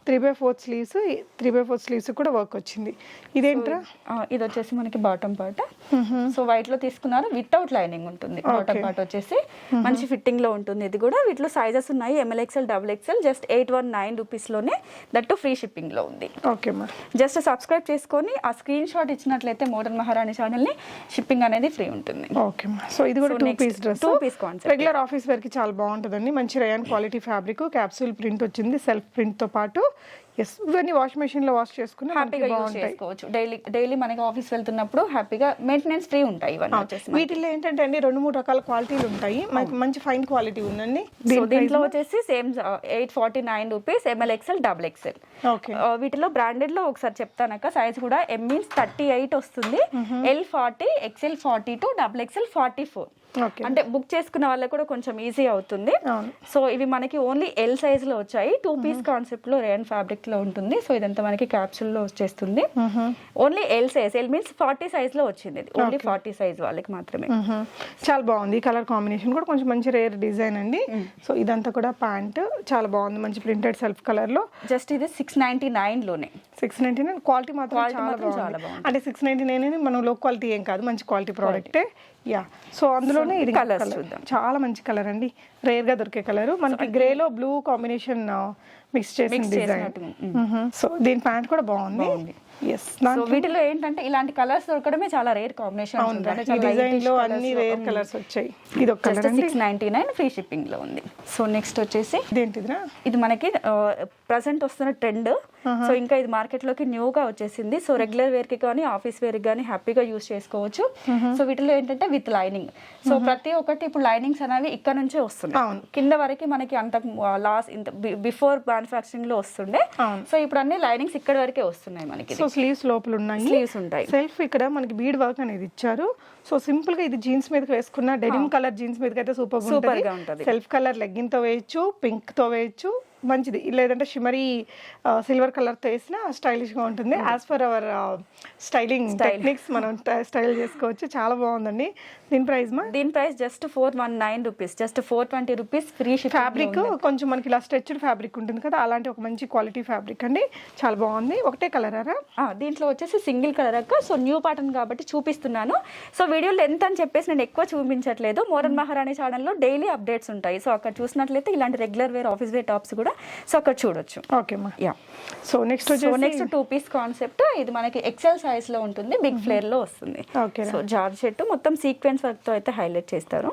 3/4 స్లీవ్స్ కూడా వర్క్ వచ్చింది. ఇదేంట్రా? ఇది వచ్చేసి మనకి బాటమ్ పార్ట్. సో వైట్ లో తీసుకున్నారు, వితౌట్ లైనింగ్ ఉంటుంది. బాటమ్ పార్ట్ వచ్చేసి మంచి ఫిట్టింగ్ లో ఉంటుంది. ఇది కూడా వీటిలో సైజెస్ ఉన్నాయి, MLXL XXL జస్ట్ 819 రూపీస్ లోనే, దట్టు ఫ్రీ షిప్పింగ్ లో ఉంది. ఓకే మా. జస్ట్ సబ్స్క్రైబ్ చేసుకొని ఆ స్క్రీన్ షాట్ ఇచ్చినట్లయితే మోడర్న్ మహారాణి ఛానల్ ని షిప్పింగ్ అనేది ఫ్రీ ఉంటుంది. ఓకే మా. సో ఇది కూడా 2 piece dress, 2 piece concept. Regular office wear కి చాలా బాగుంటుందండి. మంచి rayon quality fabric, capsule print వచ్చింది, సెల్ఫ్ ప్రింట్ తో పాటు. ఎస్, ఇవన్నీ వాష్ మెషిన్ లో వాష్ చేసుకుని హ్యాపీగా యూజ్ చేసుకోవచ్చు. డైలీ మనకి ఆఫీస్ వెళ్తున్నప్పుడు హ్యాపీగా మెయింటెనెన్స్ ఫ్రీ ఉంటాయి ఇవన్నీ వచ్చేసి. వీటిలో ఏంటంటే అండి 2-3 రకాల క్వాలిటీలు ఉంటాయి, మంచి ఫైన్ క్వాలిటీ ఉందండి. దీంట్లో వచ్చేసి same 849 rupees, MLXL XXL. Okay. వీటిలో బ్రాండెడ్ లో ఒకసారి చెప్తానక్క, సైజ్ కూడా M మీన్స్ 38 వస్తుంది, L 40, XL 42, XXL 44. అంటే బుక్ చేసుకున్న వాళ్ళకి కూడా కొంచెం ఈజీ అవుతుంది. సో ఇవి మనకి ఓన్లీ L సైజ్ లో వచ్చాయి. 2 పీస్ కాన్సెప్ట్ లో రేయన్ ఫ్యాబ్రిక్ లో ఉంటుంది. సో ఇదంతా మనకి క్యాప్సూల్ లో వచ్చేస్తుంది. Only L size, L means 40 size లో వచ్చింది. ఇది ఓన్లీ 40 సైజ్ వాళ్ళకి మాత్రమే. చాలా బాగుంది. కలర్ కాంబినేషన్ కూడా కొంచెం మంచి రేర్ డిజైన్ అండి. సో ఇదంతా కూడా ప్యాంట్ చాలా బాగుంది, మంచి ప్రింటెడ్ సెల్ఫ్ కలర్ లో. జస్ట్ ఇది 699 లోనే. 699 క్వాలిటీ మాత్రం చాలా బాగుంది. అంటే 699 మనం లో క్వాలిటీ ఏం కాదు, మంచి క్వాలిటీ ప్రోడక్టే. యా. సో అందులోనే ఇది కలర్ చూద్దాం. చాలా మంచి కలర్ అండి, రేర్ గా దొరికే కలర్. మనకి గ్రే లో బ్లూ కాంబినేషన్ మిక్స్ చేసిన డిజైన్. సో దీని ప్యాంట్ కూడా బాగుంది. వీటిలో ఏంటంటే ఇలాంటి కలర్స్ దొరకడమే చాలా రేర్ కాంబినేషన్. డిజైన్ లో అన్ని రేర్ కలర్స్ వచ్చాయి. ఇది ఒక కలర్ 699 ఫ్రీ షిప్పింగ్ లో ఉంది. సో నెక్స్ట్ వచ్చేసి ఇదేంటిదిరా? ఇది మనకి ప్రెసెంట్ వస్తున్న ట్రెండ్. సో ఇంకా ఇది మార్కెట్ లోకి న్యూగా వచ్చేసింది. సో రెగ్యులర్ వేర్ కి కానీ ఆఫీస్ వేర్ కి కానీ హ్యాపీగా యూజ్ చేసుకోవచ్చు. సో వీటిలో ఏంటంటే విత్ లైనింగ్. సో ప్రతి ఒక్కటి ఇప్పుడు లైనింగ్స్ అనేవి ఇక్కడ నుంచే వస్తున్నాయి, కింద వరకు మనకి అంత లాస్ట్ బిఫోర్ మ్యానుఫాక్చరింగ్ లో వస్తుండే. సో ఇప్పుడు అన్ని లైనింగ్స్ ఇక్కడ వరకే వస్తున్నాయి మనకి. సో స్లీవ్స్ లోపల ఉన్నాయి, స్లీవ్స్ ఉంటాయి. సెల్ఫ్ ఇక్కడ మనకి బీడ్ వర్క్ అనేది ఇచ్చారు. సో సింపుల్ గా ఇది జీన్స్ మీదకి వేసుకున్న డెనిమ్ కలర్ జీన్స్ మీదకి అయితే సూపర్ గా ఉంటుంది. సెల్ఫ్ కలర్ లెగ్గిన్ తో వేయచ్చు, పింక్ తో వేయచ్చు, మంచిది, లేదంటే షిమరీ సిల్వర్ కలర్తో వేసినా స్టైలిష్గా ఉంటుంది. As per our styling techniques మనం స్టైల్ చేసుకోవచ్చు. చాలా బాగుందండి. దీని ప్రైస్ మా? దీని price just 419 rupees, just 420 rupees free shipping. Fabric కొంచెం మనకి ఇలా స్ట్రెచ్డ్ ఫ్యాబ్రిక్ ఉంటుంది కదా, అలాంటి ఒక మంచి క్వాలిటీ ఫ్యాబ్రిక్ అండి. చాలా బాగుంది. ఒకటే కలరా? దీంట్లో వచ్చేసి సింగిల్ కలర్ అక్క. సో న్యూ ప్యాటర్న్ కాబట్టి చూపిస్తున్నాను. సో వీడియో లెంత్ అని చెప్పేసి నేను ఎక్కువ చూపించట్లేదు. మోడర్న్ మహారాణి ఛానల్లో డైలీ అప్డేట్స్ ఉంటాయి. సో అక్కడ చూసినట్లయితే ఇలాంటి regular wear, office wear tops కూడా సో అక్కడ చూడొచ్చు. ఓకే మా. Yeah. So next 2 piece concept. ఇది మనకి ఎక్సెల్ సైజ్ లో ఉంటుంది, బిగ్ ఫ్లేర్ లో వస్తుంది. ఓకే. సో జార్జెట్ మొత్తం సీక్వెన్స్ వర్క్ తో అయితే హైలైట్ చేస్తారు.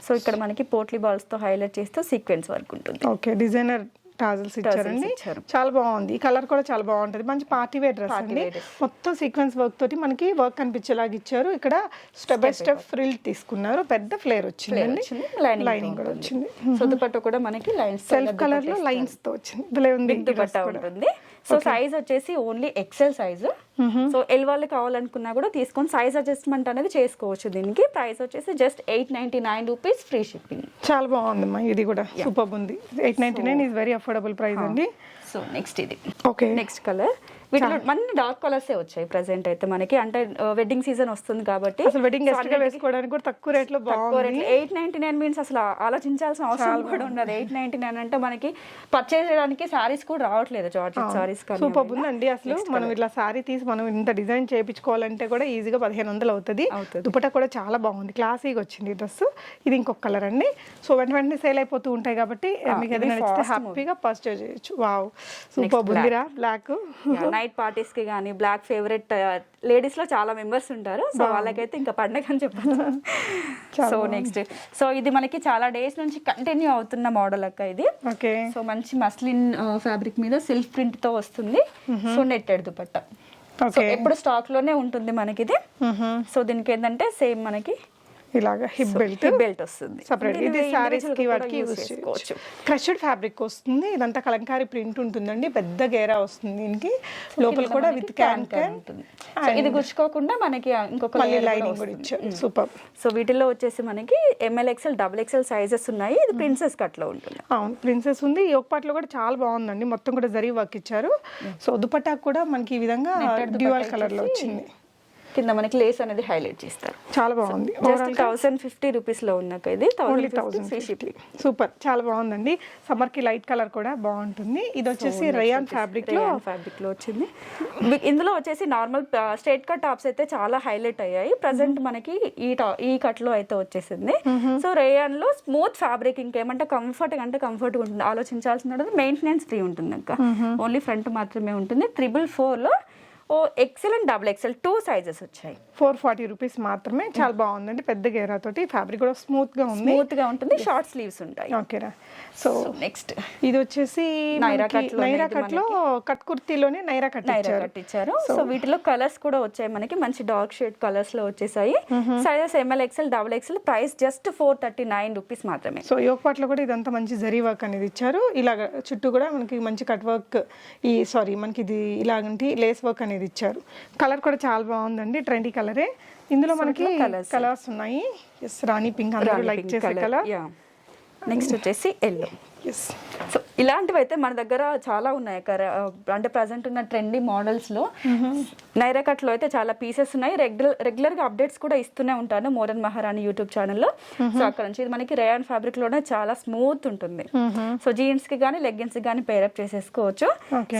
సో ఇక్కడ మనకి పోట్లీ బాల్స్ తో హైలైట్ చేస్తూ సీక్వెన్స్ వర్క్ ఉంటుంది. ఓకే. డిజైనర్ టాజల్స్ ఇచ్చారండి. చాలా బాగుంది. ఈ కలర్ కూడా చాలా బాగుంటది. మంచి పార్టీ వేర్ డ్రెస్ అండి. మొత్తం సీక్వెన్స్ వర్క్ తోటి మనకి వర్క్ కనిపించేలాగా ఇచ్చారు. ఇక్కడ స్టెప్ బై స్టెప్ ఫ్రిల్ తీసుకున్నారు. పెద్ద ఫ్లేర్ వచ్చిందండి. లైనింగ్ కూడా వచ్చింది. సో దుపట్టా కూడా మనకి లైన్స్ సెల్ఫ్ కలర్ లో లైన్స్ తో వచ్చింది. భలే ఉంది. దుపట్టా ఉంటుంది. సో సైజ్ వచ్చేసి only XL size. So L వాళ్ళు కావాలనుకున్నా కూడా తీసుకొని సైజ్ అడ్జస్ట్మెంట్ అనేది చేసుకోవచ్చు. దీనికి ప్రైస్ వచ్చేసి జస్ట్ 899 రూపీస్ ఫ్రీ షిప్పింగ్. చాలా బాగుందమ్మా. ఇది కూడా సూపర్ ఉంది. 899 ఈజ్ వెరీ అఫోర్డబుల్ ప్రైస్ అండి. సో నెక్స్ట్ ఇది. ఓకే. Next colour. వీటిలో మన డార్క్ కలర్స్ వచ్చాయి ప్రెసెంట్ అయితే మనకి. అంటే వెడ్డింగ్ సీజన్ వస్తుంది కాబట్టి అసలు వెడ్డింగ్ గెస్ట్ గా వేసుకోవడానికి కూడా తక్కువ రేట్ లో బాగుంది. 899 మీన్స్ అసలు ఆలోచించాల్సిన అవసరం కూడా ఉండదు. 899 అంటే మనకి పర్చేజ్ చేయడానికి సారీస్ కూడా రావట్లేదు. జార్జెట్ సారీస్ సూపర్ ఉందండి. అసలు మనం ఇట్లా సారీ తీసి మనం ఇంత డిజైన్ చేయించుకోవాలంటే కూడా ఈజీగా 1500 అవుతుంది. దుపట్టా కూడా చాలా బాగుంది. క్లాసీగా వచ్చింది ఈ డ్రెస్. ఇది ఇంకొక కలర్ అండి. సో వెంటనే సేల్ అయిపోతూ ఉంటాయి కాబట్టి మీకు ఏదైనా నచ్చితే హ్యాపీగా పర్చేజ్ చేయొచ్చు. వావ్, సూపర్ ఉందిరా. బ్లాక్ నైట్ పార్టీస్ కి కానీ బ్లాక్ ఫేవరెట్ లేడీస్ లో చాలా మెంబర్స్ ఉంటారు. సో వాళ్ళకైతే ఇంకా పండగ అని చెప్పచ్చు. So next. సో ఇది మనకి చాలా డేస్ నుంచి కంటిన్యూ అవుతున్న మోడల్ అక్క ఇది. ఓకే. సో మంచి మస్లిన్ ఫ్యాబ్రిక్ మీద సెల్ఫ్ ప్రింట్ తో వస్తుంది. So netted dupatta. సో ఎప్పుడు స్టాక్ లోనే ఉంటుంది మనకి ఇది. సో దీనికి ఏంటంటే సేమ్ మనకి ఇలాగా హిప్ బెల్ట్ వస్తుంది. సెపరేట్. ఇది సారీస్ కి వాటికి యూస్ చేసుకోవచ్చు. క్రష్డ్ ఫ్యాబ్రిక్ వస్తుంది. ఇదంతా కలంకారీ ప్రింట్ ఉంటుందండి. పెద్ద గేరా వస్తుంది దీనికి. లోపల కూడా విత్ క్యాన్ ఉంటుంది. ఇది గుచ్చుకోకుండా మనకి ఇంకొక లైనింగ్ కూడా ఇచ్చారు. సూపర్. సో వీటిల్లో వచ్చేసి మనకి ML XL XXL సైజెస్ ఉన్నాయి. ఇది ప్రిన్సెస్ కట్ లో ఉంటుంది. అవును, ప్రిన్సెస్ ఉంది. ఈ ఒక పాటలో కూడా చాలా బాగుందండి. మొత్తం కూడా జరీ వర్క్ ఇచ్చారు. సో దుపట్టా కూడా మనకి ఈ విధంగా డ్యూయల్ కలర్ లో వచ్చింది. కింద మనకి లేస్ అనేది హైలైట్ చేస్తారు. చాలా బాగుంది. 1050 రూపీస్ లో ఉన్నాక ఇది 1050 సూపర్. చాలా బాగుందండి. సమ్మర్ కి లైట్ కలర్ కూడా బాగుంటుంది. ఇది వచ్చేసి రేయాన్ ఫ్యాబ్రిక్ లో వచ్చింది. ఇందులో వచ్చేసి నార్మల్ స్ట్రైట్ కట్ టాప్స్ అయితే చాలా హైలైట్ అయ్యాయి. ప్రెసెంట్ మనకి ఈ కట్ లో అయితే వచ్చేసింది. సో రేయాన్ లో స్మూత్ ఫ్యాబ్రిక్, ఇంకేమంటే కంఫర్ట్ అంటే కంఫర్ట్ ఉంటుంది. ఆలోచించాల్సిన మెయింటెనెన్స్ ఫ్రీ ఉంటుంది అక్క. ఓన్లీ ఫ్రంట్ మాత్రమే ఉంటుంది. 444 లో XL అండ్ XXL 2 సైజెస్ వచ్చాయి. 440 రూపీస్ మాత్రమే. చాలా బాగుందండి. పెద్ద గేరా తోటి ఫ్యాబ్రిక్ కూడా స్మూత్ గా ఉంటుంది. షార్ట్ స్లీవ్స్ ఉంటాయి. ఓకేరా. సో నెక్స్ట్ ఇది వచ్చేసి నైరా కట్ లో కట్ కుర్తీలోనే నైరా కట్ ఇచ్చారు. సో వీటిలో కలర్స్ కూడా వచ్చాయి మనకి. మంచి డార్క్ షేడ్ కలర్స్ లో వచ్చేసాయి. Sizes ML XL XXL. Price just 439 rupees మాత్రమే. సో యోక్ పార్ట్ లో కూడా ఇదంతా మంచి జరీ వర్క్ అనేది ఇచ్చారు. ఇలాగ చుట్టూ కూడా మనకి మంచి కట్ వర్క్, మనకి ఇది ఇలాగంటి లేస్ వర్క్ అనేది ఇచ్చారు. కలర్ కూడా చాలా బాగుందండి. ట్రెండీ కలరే. ఇందులో మనకి కలర్స్ ఉన్నాయి. రాణి పింక్, అందరూ లైక్ చేసే కలర్. నెక్స్ట్ వచ్చేసి ఎల్లో. సో ఇలాంటివి అయితే మన దగ్గర చాలా ఉన్నాయి. అంటే ప్రజెంట్ ఉన్న ట్రెండీ మోడల్స్ లో నైరా కట్ లో అయితే చాలా పీసెస్ ఉన్నాయి. రెగ్యులర్ గా అప్డేట్స్ కూడా ఇస్తూనే ఉంటాను మోడర్న్ మహారాణి యూట్యూబ్ ఛానల్లో. సో అక్కడ నుంచి ఇది మనకి రేయాన్ ఫ్యాబ్రిక్ లోనే చాలా స్మూత్ ఉంటుంది. సో జీన్స్ కి కానీ లెగ్గిన్స్ కి కానీ పేరప్ చేసేసుకోవచ్చు.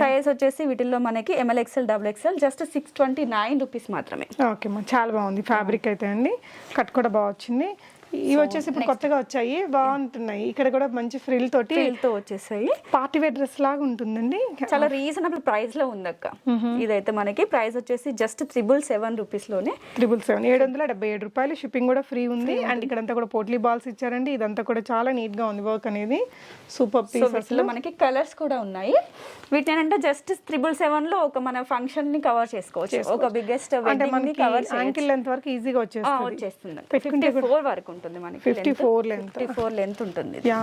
సైజ్ వచ్చేసి వీటిల్లో మనకి ML XL XXL just 629 rupees మాత్రమే. ఓకే, చాలా బాగుంది ఫ్యాబ్రిక్ అయితే అండి. కట్ కూడా బాగా వచ్చింది. ఇవి వచ్చేసి ఇప్పుడు కొత్తగా వచ్చాయి, బాగుంటున్నాయి. ఇక్కడ కూడా మంచి ఫ్రిల్ తో వచ్చేసాయి. పార్టీ వేర్ డ్రెస్ లాగా ఉంటుందండి. చాలా రీజనబుల్ ప్రైస్ లో ఉంది అక్క. ఇదైతే మనకి ప్రైస్ వచ్చేసి జస్ట్ 777 రూపీస్ లోనే. 777 రూపాయలు. షిప్పింగ్ కూడా ఫ్రీ ఉంది. అండ్ ఇక్కడంతా కూడా పోట్లీ బాల్స్ ఇచ్చారండి. ఇదంతా కూడా చాలా నీట్ గా ఉంది వర్క్ అనేది. సూపర్ పీసెస్ లో మనకి కలర్స్ కూడా ఉన్నాయి. వీటిని అంటే జస్ట్ 777 లో ఒక మన ఫంక్షన్ ని కవర్ చేసుకోవచ్చు. ఒక బిగ్గెస్ట్ యాంకిల్ లెంత్ వరకు ఈజీగా వచ్చేస్తుంది. 54 వరకు ఉంటుంది మనకి 54 లెంత్ 54 లెంత్ ఉంటుంది. యా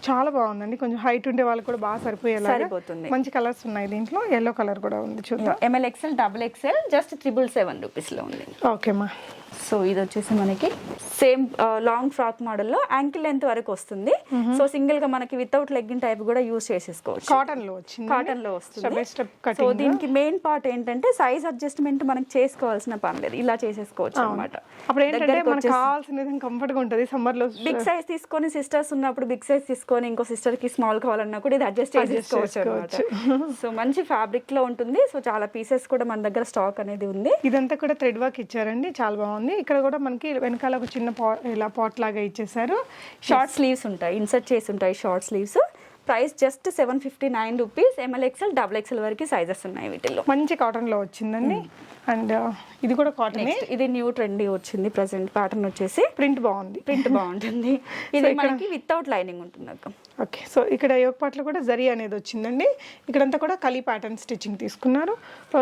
చాలా బాగుందండి. కొంచెం హైట్ ఉండే వాళ్ళకి కూడా బాగా సరిపోతుంది. మంచి కలర్స్ ఉన్నాయి దీంట్లో. ఎల్లో కలర్ కూడా ఉంది, చూద్దాం. ML XL XXL just 777 rupees లో ఉంది. ఓకే మా. సో ఇది వచ్చేసి మనకి సేమ్ లాంగ్ ఫ్రాక్ మోడల్లో యాంకిల్ లెంత్ వరకు వస్తుంది. సో సింగిల్ గా మనకి వితౌట్ లెగ్గిన్ టైప్ కూడా యూస్ చేసేసుకోవచ్చు. కాటన్ లో వచ్చింది, కాటన్ లో వస్తుంది. సో సో దీనికి మెయిన్ పార్ట్ ఏంటంటే సైజ్ అడ్జస్ట్మెంట్ మనకి చేసుకోవాల్సిన పని లేదు, ఇలా చేసేసుకోవచ్చు అన్నమాట. అప్పుడు ఏంటంటే మనకు కావాల్సిన విధంగా కంఫర్ట్ గా ఉంటుంది. సమ్మర్ లో బిగ్ సైజ్ తీసుకొని సిస్టర్స్ ఉన్నప్పుడు బిగ్ సైజ్ తీసుకొని ఇంకో సిస్టర్ కి స్మాల్ కావాలన్నా కూడా ఇది అడ్జస్ట్ చేసుకోవచ్చు అన్నమాట. సో మంచి ఫ్యాబ్రిక్ లో ఉంటుంది. సో చాలా పీసెస్ కూడా మన దగ్గర స్టాక్ అనేది ఉంది. ఇదంతా కూడా థ్రెడ్ వర్క్ ఇచ్చారండి, చాలా బాగుంది. ఇక్కడ కూడా మనకి వెనకాల ఒక చిన్న ఇలా పాట్ లాగా ఇచ్చేసారు. షార్ట్ స్లీవ్స్ ఉంటాయి, ఇన్సర్ట్ చేసి ఉంటాయి short sleeves. Price just 759 rupees. ML XL XXL వరకు సైజెస్ ఉన్నాయి వీటిలో. మంచి కాటన్ లో వచ్చిందండి. అండ్ ఇది కూడా కాటన్. ఇది న్యూ ట్రెండీ వచ్చింది ప్రెసెంట్. ప్యాటర్న్ వచ్చేసి ప్రింట్ బాగుంది, ప్రింట్ బాగుంటుంది. ఇది మనకి వితౌట్ లైనింగ్ ఉంటుంది అక్క. ఓకే. సో ఇక్కడ యోగ పాటలో కూడా జరీ అనేది వచ్చిందండి. ఇక్కడంతా కూడా కలీ ప్యాటర్న్ స్టిచ్చింగ్ తీసుకున్నారు.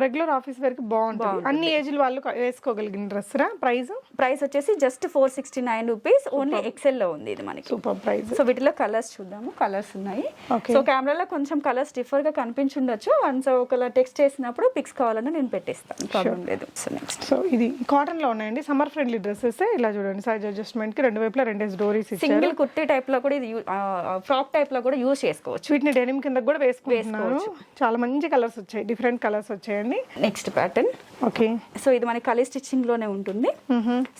రెగ్యులర్ ఆఫీస్ వరకు బాగుంటుంది. అన్ని ఏజ్ల వాళ్ళు వేసుకోగలిగిన డ్రెస్ రా. ప్రైస్ వచ్చేసి జస్ట్ 469 రూపీస్. ఓన్లీ ఎక్సెల్ లో ఉంది ఇది మనకి. Super price. సో వీటిలో కలర్స్ చూద్దాము. కలర్స్ ఉన్నాయి. సో కెమెరాలో కొంచెం కలర్స్ డిఫర్ గా కనిపించుండొచ్చు. వన్స్ ఒకలా టెక్స్ట్ చేసినప్పుడు పిక్స్ కావాలన్నా నేను పెట్టేస్తాను, ప్రాబ్లం లేదు. సో నెక్స్ట్, సో ఇది కాటన్ లో ఉన్నాయండి సమ్మర్ ఫ్రెండ్లీ డ్రెస్సెస్. ఇలా చూడండి, సైజ్ అడ్జస్ట్మెంట్ కి రెండు వైపులా 2 డోరీస్ ఇచ్చారు. సింగిల్ కుర్తీ టైప్ లో కూడా ఇది ఫ్రాక్ టైప్ లో కూడా యూజ్ చేసుకోవచ్చు. వీటిని డెనిమ్ కింద కూడా వేసుకుంటున్నారు. చాలా మంచి కలర్స్ వచ్చాయి, డిఫరెంట్ కలర్స్ వచ్చాయండి. Next pattern. ఓకే. సో ఇది మనకి కలీ స్టిచ్చింగ్ లోనే ఉంటుంది.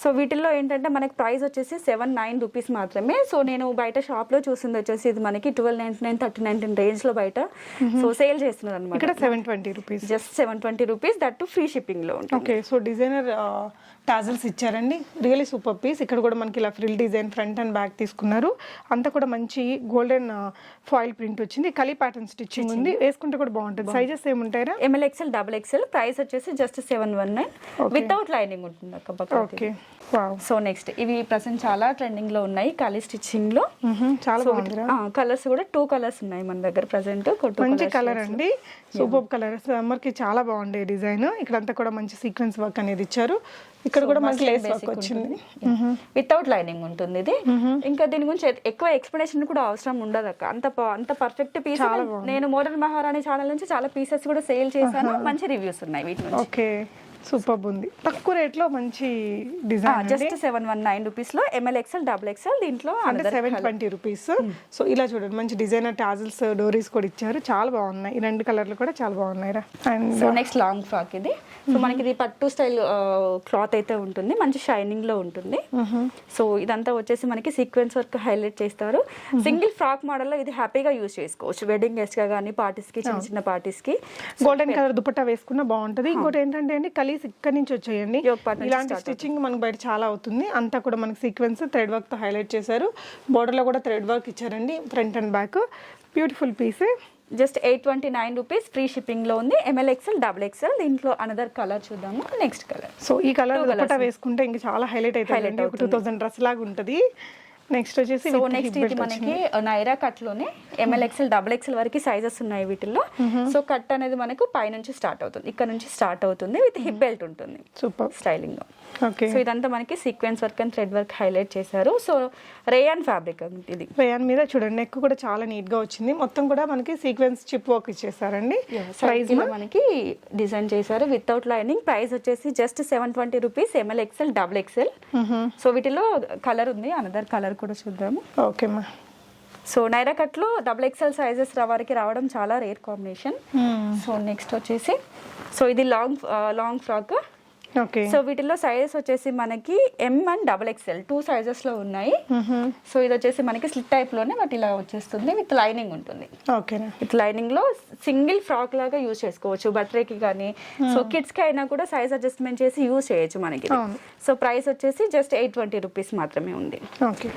సో వీటిల్లో ఏంటంటే మనకి ప్రైస్ వచ్చేసి 709 రూపీస్ మాత్రమే. సో నేను బయట షాప్ లో చూసింది వచ్చేసి ఇది మనకి 1299 1399 రేంజ్ లో బయట సో సేల్ చేస్తున్నారు అనమాట. ఇక్కడ 720 rupees, just 720 rupees, that too free shipping లో ఉంటుంది. ఓకే. సో డిజైనర్ టాజల్స్ ఇచ్చారండి, రియలీ సూపర్ పీస్. ఇక్కడ కూడా మనకి ఇలా frill design front and back తీసుకున్నారు. అంతా కూడా మంచి గోల్డెన్ ఫాయిల్ ప్రింట్ వచ్చింది. కలీ ప్యాటర్న్ స్టిచ్చింగ్ ఉంది. వేసుకుంటే కూడా బాగుంటుంది. సైజెస్ ఏముంటారా? ML XL XXL. ప్రైస్ వచ్చేసి జస్ట్ 719 వితౌట్ లైనింగ్ ఉంటుంది అక్క. ఓకే. సో నెక్స్ట్, ఇవి ప్రెసెంట్ చాలా ట్రెండింగ్ లో ఉన్నాయి కలీ స్టిచ్చింగ్ లో. చాలా బాగుంది. కలర్స్ కూడా 2 కలర్స్ ఉన్నాయి మన దగ్గర ప్రెసెంట్. మంచి కలర్ అండి, సూపర్ కలర్. సమ్మర్ కి చాలా బాగుండే డిజైన్. ఇక్కడంతా కూడా మంచి సీక్వెన్స్ వర్క్ అనేది ఇచ్చారు. ఇక్కడ కూడా మనకి లేస్ వర్క్ వచ్చింది. వితౌట్ లైనింగ్ ఉంటుంది ఇది. ఇంకా దీని గురించి ఎక్కువ ఎక్స్ప్లెనేషన్ కూడా అవసరం ఉండదు అక్క. అంత పర్ఫెక్ట్ పీస్. నేను మోడర్న్ మహారాణి ఛానల్ నుంచి చాలా పీసెస్ కూడా సేల్ చేశాను. మంచి రివ్యూస్ ఉన్నాయి వీటి నుంచి. ఓకే, సూపర్ ఉంది. తక్కువ రేట్ లో మంచి డిజైన్. జస్ట్ 719 రూపీస్ లో ML XL XXL. దీంట్లో 720 రూపీస్. సో ఇలా చూడండి, మంచి డిజైనర్ టాజల్స్ డోరీస్ కూడా ఇచ్చారు. చాలా బాగున్నాయి. ఈ 2 కలర్లు కూడా చాలా బాగున్నాయి రా. And so next long frock ఇది. సో మనకి ఇది పట్టు స్టైల్ క్లాత్ అయితే ఉంటుంది, మంచి షైనింగ్ లో ఉంటుంది. సో ఇదంతా వచ్చేసి మనకి సీక్వెన్స్ వర్క్ హైలైట్ చేస్తారు. సింగిల్ ఫ్రాక్ మోడల్ లో ఇది హ్యాపీగా యూజ్ చేసుకోవచ్చు. వెడ్డింగ్ గెస్ట్ గా కానీ పార్టీస్ కి, చిన్న చిన్న పార్టీస్ కి. గోల్డెన్ కలర్ దుపట్టా వేసుకున్నా బాగుంటది. ఇంకోటి ఏంటంటే అండి, కలీస్ ఇక్కడ నుంచి వచ్చాయండి. ఇలాంటి స్టిచ్చింగ్ మనకు బయట చాలా అవుతుంది. అంతా కూడా మనకి సీక్వెన్స్ థ్రెడ్ వర్క్ తో హైలైట్ చేశారు. బోర్డర్ లో కూడా థ్రెడ్ వర్క్ ఇచ్చారండి, front and back. Beautiful piece. Just 829 rupees. Free shipping లో ఉంది. ML XL XXL. దీంట్లో అనదర్ కలర్ చూద్దాము. Next colour. సో ఈ కలర్ దుపట్టా వేసుకుంటే ఇంకా చాలా హైలైట్ అవుతుంది. ఒక 2000 డ్రెస్ లాగా ఉంటది. నెక్స్ట్ వచ్చేసి సో నెక్స్ట్ ఇది మనకి నైరా కట్ లోనే ML XL XXL వరకు సైజెస్ ఉన్నాయి వీటిల్లో. సో కట్ అనేది మనకు పై నుంచి స్టార్ట్ అవుతుంది, ఇక్కడ నుంచి స్టార్ట్ అవుతుంది. విత్ హిప్ బెల్ట్ ఉంటుంది సూపర్ స్టైలింగ్ లో. ఓకే. సో ఇదంతా మనకి sequence work and thread work highlight చేశారు. సో రేయాన్ ఫ్యాబ్రిక్ ఇది. రేయాన్ మీద చూడండి, నెక్ కూడా చాలా నీట్ గా వచ్చింది. మొత్తం కూడా మనకి సీక్వెన్స్ చిప్ వర్క్ ఇచ్చేసారండి. ప్రైస్ మనకి డిజైన్ చేశారు వితౌట్ లైనింగ్. ప్రైస్ వచ్చేసి just 720 rupees. ML XL XXL. So వీటిలో కలర్ ఉంది, అనదర్ కలర్ కూడా చూద్దాము. ఓకే మా. సో నైరా కట్ లో XXL సైజెస్ వరకు రావడం చాలా రేర్ కాంబినేషన్. సో నెక్స్ట్ వచ్చేసి, సో ఇది లాంగ్ ఫ్రాక్. ఓకే. సో వీటిలో సైజెస్ వచ్చేసి మనకి M and XXL 2 సైజెస్ లో ఉన్నాయి. సో ఇది వచ్చేసి మనకి స్లిట్ టైప్ లోనే బట్ ఇలా వచ్చేస్తుంది. విత్ లైనింగ్ ఉంటుంది. ఓకే. విత్ లైనింగ్ లో సింగిల్ ఫ్రాక్ లాగా యూజ్ చేసుకోవచ్చు. బర్త్డే కి కానీ, సో కిడ్స్ కి అయినా కూడా సైజ్ అడ్జస్ట్మెంట్ చేసి యూజ్ చేయొచ్చు మనకి. సో ప్రైస్ వచ్చేసి జస్ట్ 820 రూపీస్ మాత్రమే ఉంది. ఓకే.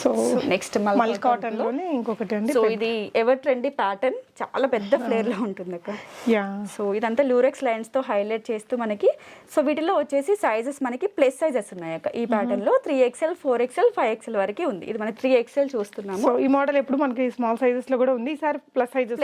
సో నెక్స్ట్ మల్ కాటన్ లోనే ఇంకొకటి అండి. సో ఇది ఎవర్ ట్రెండీ ప్యాటర్న్, చాలా పెద్ద ఫ్లేర్ లో ఉంటుంది అక్క. యా, సో ఇదంతా లూరెక్స్ లైన్స్ తో హైలైట్ చేస్తూ మనకి, సో వీటిలో వచ్చేసి సైజెస్ మనకి ప్లస్ సైజెస్ ఉన్నాయి అక్క. ఈ ప్యాటర్న్ లో 3XL 4XL 5XL వరకు ఉంది. ఇది మనకి 3XL చూస్తున్నాము. సో ఈ మోడల్ ఎప్పుడు మనకి స్మాల్ సైజెస్ లో కూడా ఉంది, ఈసారి ప్లస్ సైజెస్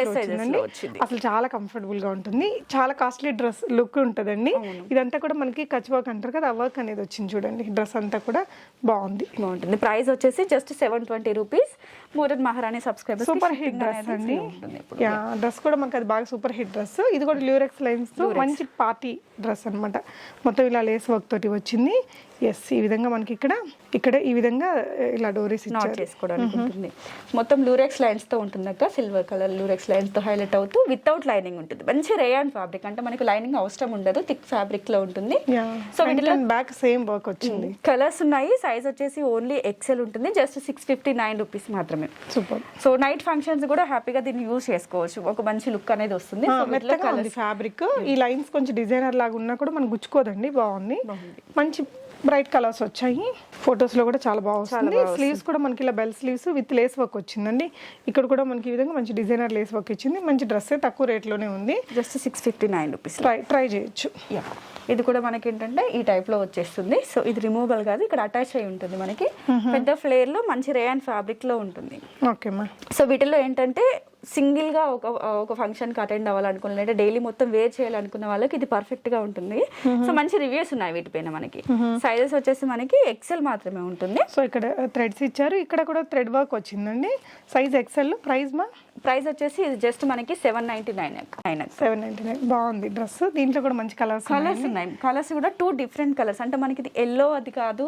లో వచ్చింది. అసలు చాలా కంఫర్టబుల్ గా ఉంటుంది, చాలా కాస్ట్లీ డ్రెస్ లుక్ ఉంటుందండి. ఇదంతా కూడా మనకి కచ్ వర్క్ అంటారు కదా, ఆ వర్క్ అనేది వచ్చింది చూడండి. డ్రెస్ అంతా కూడా బాగుంటుంది. ప్రైస్ వచ్చేసి జస్ట్ 720 రూపీస్. మోడర్న్ మహారాణి సబ్స్క్రైబర్స్ సూపర్ హిట్ డ్రెస్ అండి. యా, డ్రెస్ కూడా మనకి అది బాగా సూపర్ హిట్ డ్రెస్. ఇది కూడా ల్యూరెక్స్ లైన్స్ తో మంచి పార్టీ డ్రెస్ అన్నమాట. మొత్తం ఇలా లేస్ వర్క్ తోటి వచ్చింది. ఎస్, ఈ విధంగా మనకి ఇక్కడ ఈ విధంగా ఇలా డోరీస్ ఇచ్చారు చేసుకోవడానికి ఉంటుంది. మొత్తం లూరెక్స్ లైన్స్ తో ఉంటుంది అక్క. సిల్వర్ కలర్ లూరెక్స్ లైన్స్ తో హైలైట్ అవుతూ వితౌట్ లైనింగ్ ఉంటుంది. మంచి రేయాన్ ఫ్యాబ్రిక్, అంటే మనకి లైనింగ్ అవసరం ఉండదు, థిక్ ఫ్యాబ్రిక్ లో ఉంటుంది. సో వీటిలో బ్యాక్ సేమ్ వర్క్ వచ్చింది. కలర్స్ ఉన్నాయి. సైజ్ వచ్చేసి ఓన్లీ XL ఉంటుంది. జస్ట్ 659 రూపీస్ మాత్రమే. సూపర్. సో నైట్ ఫంక్షన్స్ కూడా హ్యాపీగా దీన్ని యూజ్ చేసుకోవచ్చు. ఒక మంచి లుక్ అనేది వస్తుంది. ఫ్యాబ్రిక్ ఈ లైన్స్ కొంచెం డిజైనర్ లాగా ఉన్నా కూడా మనకు గుచ్చుకోదండి, బాగుంది. మంచి బ్రైట్ కలర్స్ వచ్చాయి. ఫొటోస్ లో కూడా చాలా బాగుంది. స్లీవ్స్ కూడా మనకి ఇలా bell sleeves with lace work వచ్చిందండి. ఇక్కడ కూడా మనకి ఈ విధంగా మంచి డిజైనర్ లేస్ వర్క్ ఇచ్చింది. మంచి డ్రెస్ తక్కువ రేట్ లోనే ఉంది. Just 659 rupees. ట్రై చేయొచ్చు. ఇది కూడా మనకి ఏంటంటే ఈ టైప్ లో వచ్చేస్తుంది. సో ఇది రిమూవబుల్ కాదు, ఇక్కడ అటాచ్ అయి ఉంటుంది. మనకి పెద్ద ఫ్లేర్ లో మంచి రేయాన్ ఫ్యాబ్రిక్ లో ఉంటుంది. ఓకే మా. సో వీటిలో ఏంటంటే సింగిల్ గా ఒక ఫంక్షన్ కి అటెండ్ అవ్వాలనుకున్న, అంటే డైలీ మొత్తం వేర్ చేయాలనుకున్న వాళ్ళకి ఇది పర్ఫెక్ట్ గా ఉంటుంది. సో మంచి రివ్యూస్ ఉన్నాయి వీటిపైన. మనకి సైజెస్ వచ్చేసి మనకి XL మాత్రమే ఉంటుంది. సో ఇక్కడ థ్రెడ్స్ ఇచ్చారు, ఇక్కడ కూడా థ్రెడ్ వర్క్ వచ్చిందండి. Size XL. ప్రైస్ వచ్చేసి ఇది జస్ట్ మనకి 799. బాగుంది డ్రెస్. దీంట్లో కూడా మంచి కలర్స్ ఉన్నాయి. కలర్స్ కూడా 2 డిఫరెంట్ కలర్స్, అంటే మనకి ఇది ఎల్లో అది కాదు,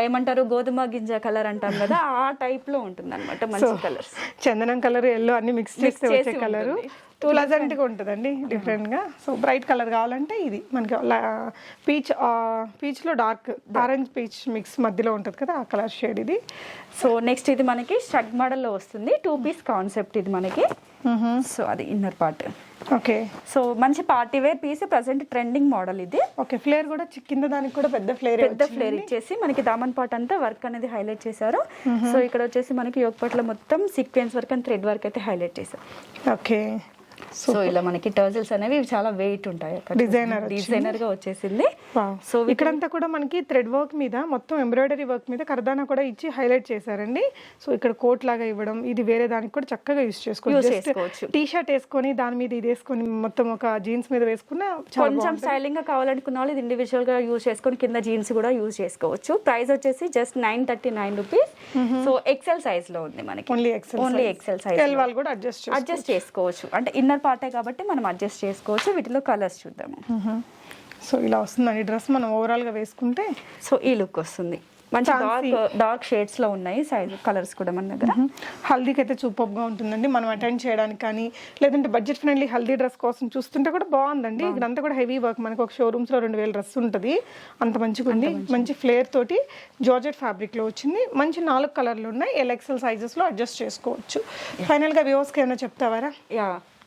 ఏమంటారు గోధుమ గింజ కలర్ అంటాం కదా, ఆ టైప్ లో ఉంటుంది అనమాట. మంచి కలర్స్, చందనం కలర్, ఎల్లో అన్ని మిక్స్ చేస్తే వచ్చే కలర్ ప్లెజెంట్ గా ఉంటుందండి, డిఫరెంట్ గా. సో బ్రైట్ కలర్ కావాలంటే ఇది మనకి పీచ్ లో డార్క్ ఆరెంజ్ పీచ్ మిక్స్ మధ్యలో ఉంటుంది కదా, ఆ కలర్ షేడ్ ఇది. సో నెక్స్ట్ ఇది మనకి షగ్ మోడల్ లో వస్తుంది. 2 పీస్ కాన్సెప్ట్ ఇది మనకి. సో అది ఇన్నర్ పార్ట్. ఓకే. సో మంచి party wear piece, present trending model ఇది. ఓకే. ఫ్లేర్ కూడా కింద దానికి కూడా పెద్ద ఫ్లేర్ ఇచ్చేసి మనకి దామన్ పార్ట్ అంతా వర్క్ అనేది హైలైట్ చేశారు. సో ఇక్కడ వచ్చేసి మనకి యోగ్ పార్ట్ లో మొత్తం sequence work and thread work అయితే హైలైట్ చేశారు. ఓకే. సో ఇలా మనకి టర్జిల్స్ అనేవి చాలా వెయిట్ ఉంటాయి. డిజైనర్ గా వచ్చేసింది. సో ఇక్కడంతా కూడా మనకి థ్రెడ్ వర్క్ మీద మొత్తం ఎంబ్రాయిడరీ వర్క్ మీద కర్దానా కూడా ఇచ్చి హైలైట్ చేశారండి. సో ఇక్కడ కోట్ లాగా ఇవ్వడం, ఇది వేరే దానికి కూడా చక్కగా యూస్ చేసుకోవచ్చు. టీ షర్ట్ వేసుకొని దాని మీద ఇది వేసుకొని మొత్తం ఒక జీన్స్ మీద వేసుకున్న కొంచెం స్టైలింగ్ గా కావాలనుకున్న వాళ్ళు ఇది ఇండివిజువల్ గా యూజ్ చేసుకొని కింద జీన్స్ కూడా యూజ్ చేసుకోవచ్చు. ప్రైస్ వచ్చేసి just 939 rupees. So XL size లో ఉంది మనకి. Only XL size. L వాళ్ళు కూడా అడ్జస్ట్ చేసుకోవచ్చు, అంటే ఇన్నర్ పార్టే కాబట్టి మనం అడ్జస్ట్ చేసుకోవచ్చు. వీటిలో కలర్స్ చూద్దాము. సో ఇలా వస్తుందండి డ్రెస్ మనం ఓవరాల్ గా వేసుకుంటే. సో ఈ లుక్ వస్తుంది. మంచి డార్క్ షేడ్స్ లో ఉన్నాయి సైజ్ కలర్స్ కూడా మన దగ్గర. హల్దీకి అయితే సూపర్ గా ఉంటుందండి, మనం అటెండ్ చేయడానికి కానీ, లేదంటే బడ్జెట్ ఫ్రెండ్లీ హల్దీ డ్రెస్ కోసం చూస్తుంటే కూడా బాగుందండి. ఇక్కడంతా కూడా హెవీ వర్క్, మనకు ఒక షోరూమ్స్ లో 2000 డ్రెస్ ఉంటుంది, అంత మంచిగా ఉంది. మంచి ఫ్లేర్ తోటి జార్జెట్ ఫ్యాబ్రిక్ లో వచ్చింది. మంచి 4 కలర్లు ఉన్నాయి. LXL సైజెస్ లో అడ్జస్ట్ చేసుకోవచ్చు. ఫైనల్ గా వ్యూవర్స్ కి ఏమైనా చెప్తావారా?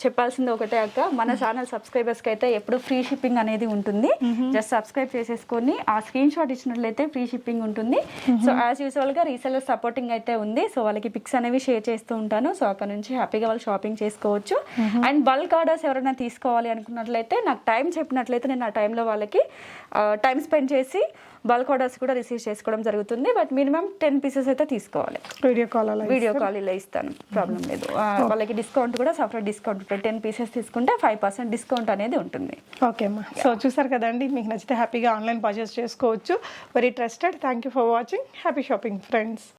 చెప్పాల్సింది ఒకటే అక్క, మన ఛానల్ సబ్స్క్రైబర్స్ కి అయితే ఎప్పుడు ఫ్రీ షిప్పింగ్ అనేది ఉంటుంది. జస్ట్ సబ్స్క్రైబ్ చేసేసుకొని ఆ స్క్రీన్ షాట్ ఇచ్చినట్లయితే ఫ్రీ షిప్పింగ్ ఉంటుంది. సో యాజ్ యూజువల్ గా రీసెల్లర్ సపోర్టింగ్ అయితే ఉంది. సో వాళ్ళకి పిక్స్ అనేవి షేర్ చేస్తూ ఉంటాను. సో అక్కడ నుంచి హ్యాపీగా వాళ్ళు షాపింగ్ చేసుకోవచ్చు. అండ్ బల్క్ ఆర్డర్స్ ఎవరైనా తీసుకోవాలి అనుకున్నట్లయితే నాకు టైం చెప్పినట్లయితే నేను ఆ టైంలో వాళ్ళకి టైం స్పెండ్ చేసి బల్క్ ఆర్డర్స్ కూడా రిసీవ్ చేసుకోవడం జరుగుతుంది. బట్ మినిమం 10 పీసెస్ అయితే తీసుకోవాలి. వీడియో కాల్ ఇలా ఇస్తాను, ప్రాబ్లం లేదు. వాళ్ళకి డిస్కౌంట్ కూడా సపరేట్ డిస్కౌంట్ ఉంటుంది. 10 పీసెస్ తీసుకుంటే 5% డిస్కౌంట్ అనేది ఉంటుంది. ఓకే అమ్మా. సో చూసారు కదండి, మీకు నచ్చితే హ్యాపీగా ఆన్లైన్ పర్చేస్ చేసుకోవచ్చు. Very trusted. Thank you for watching. Happy shopping friends.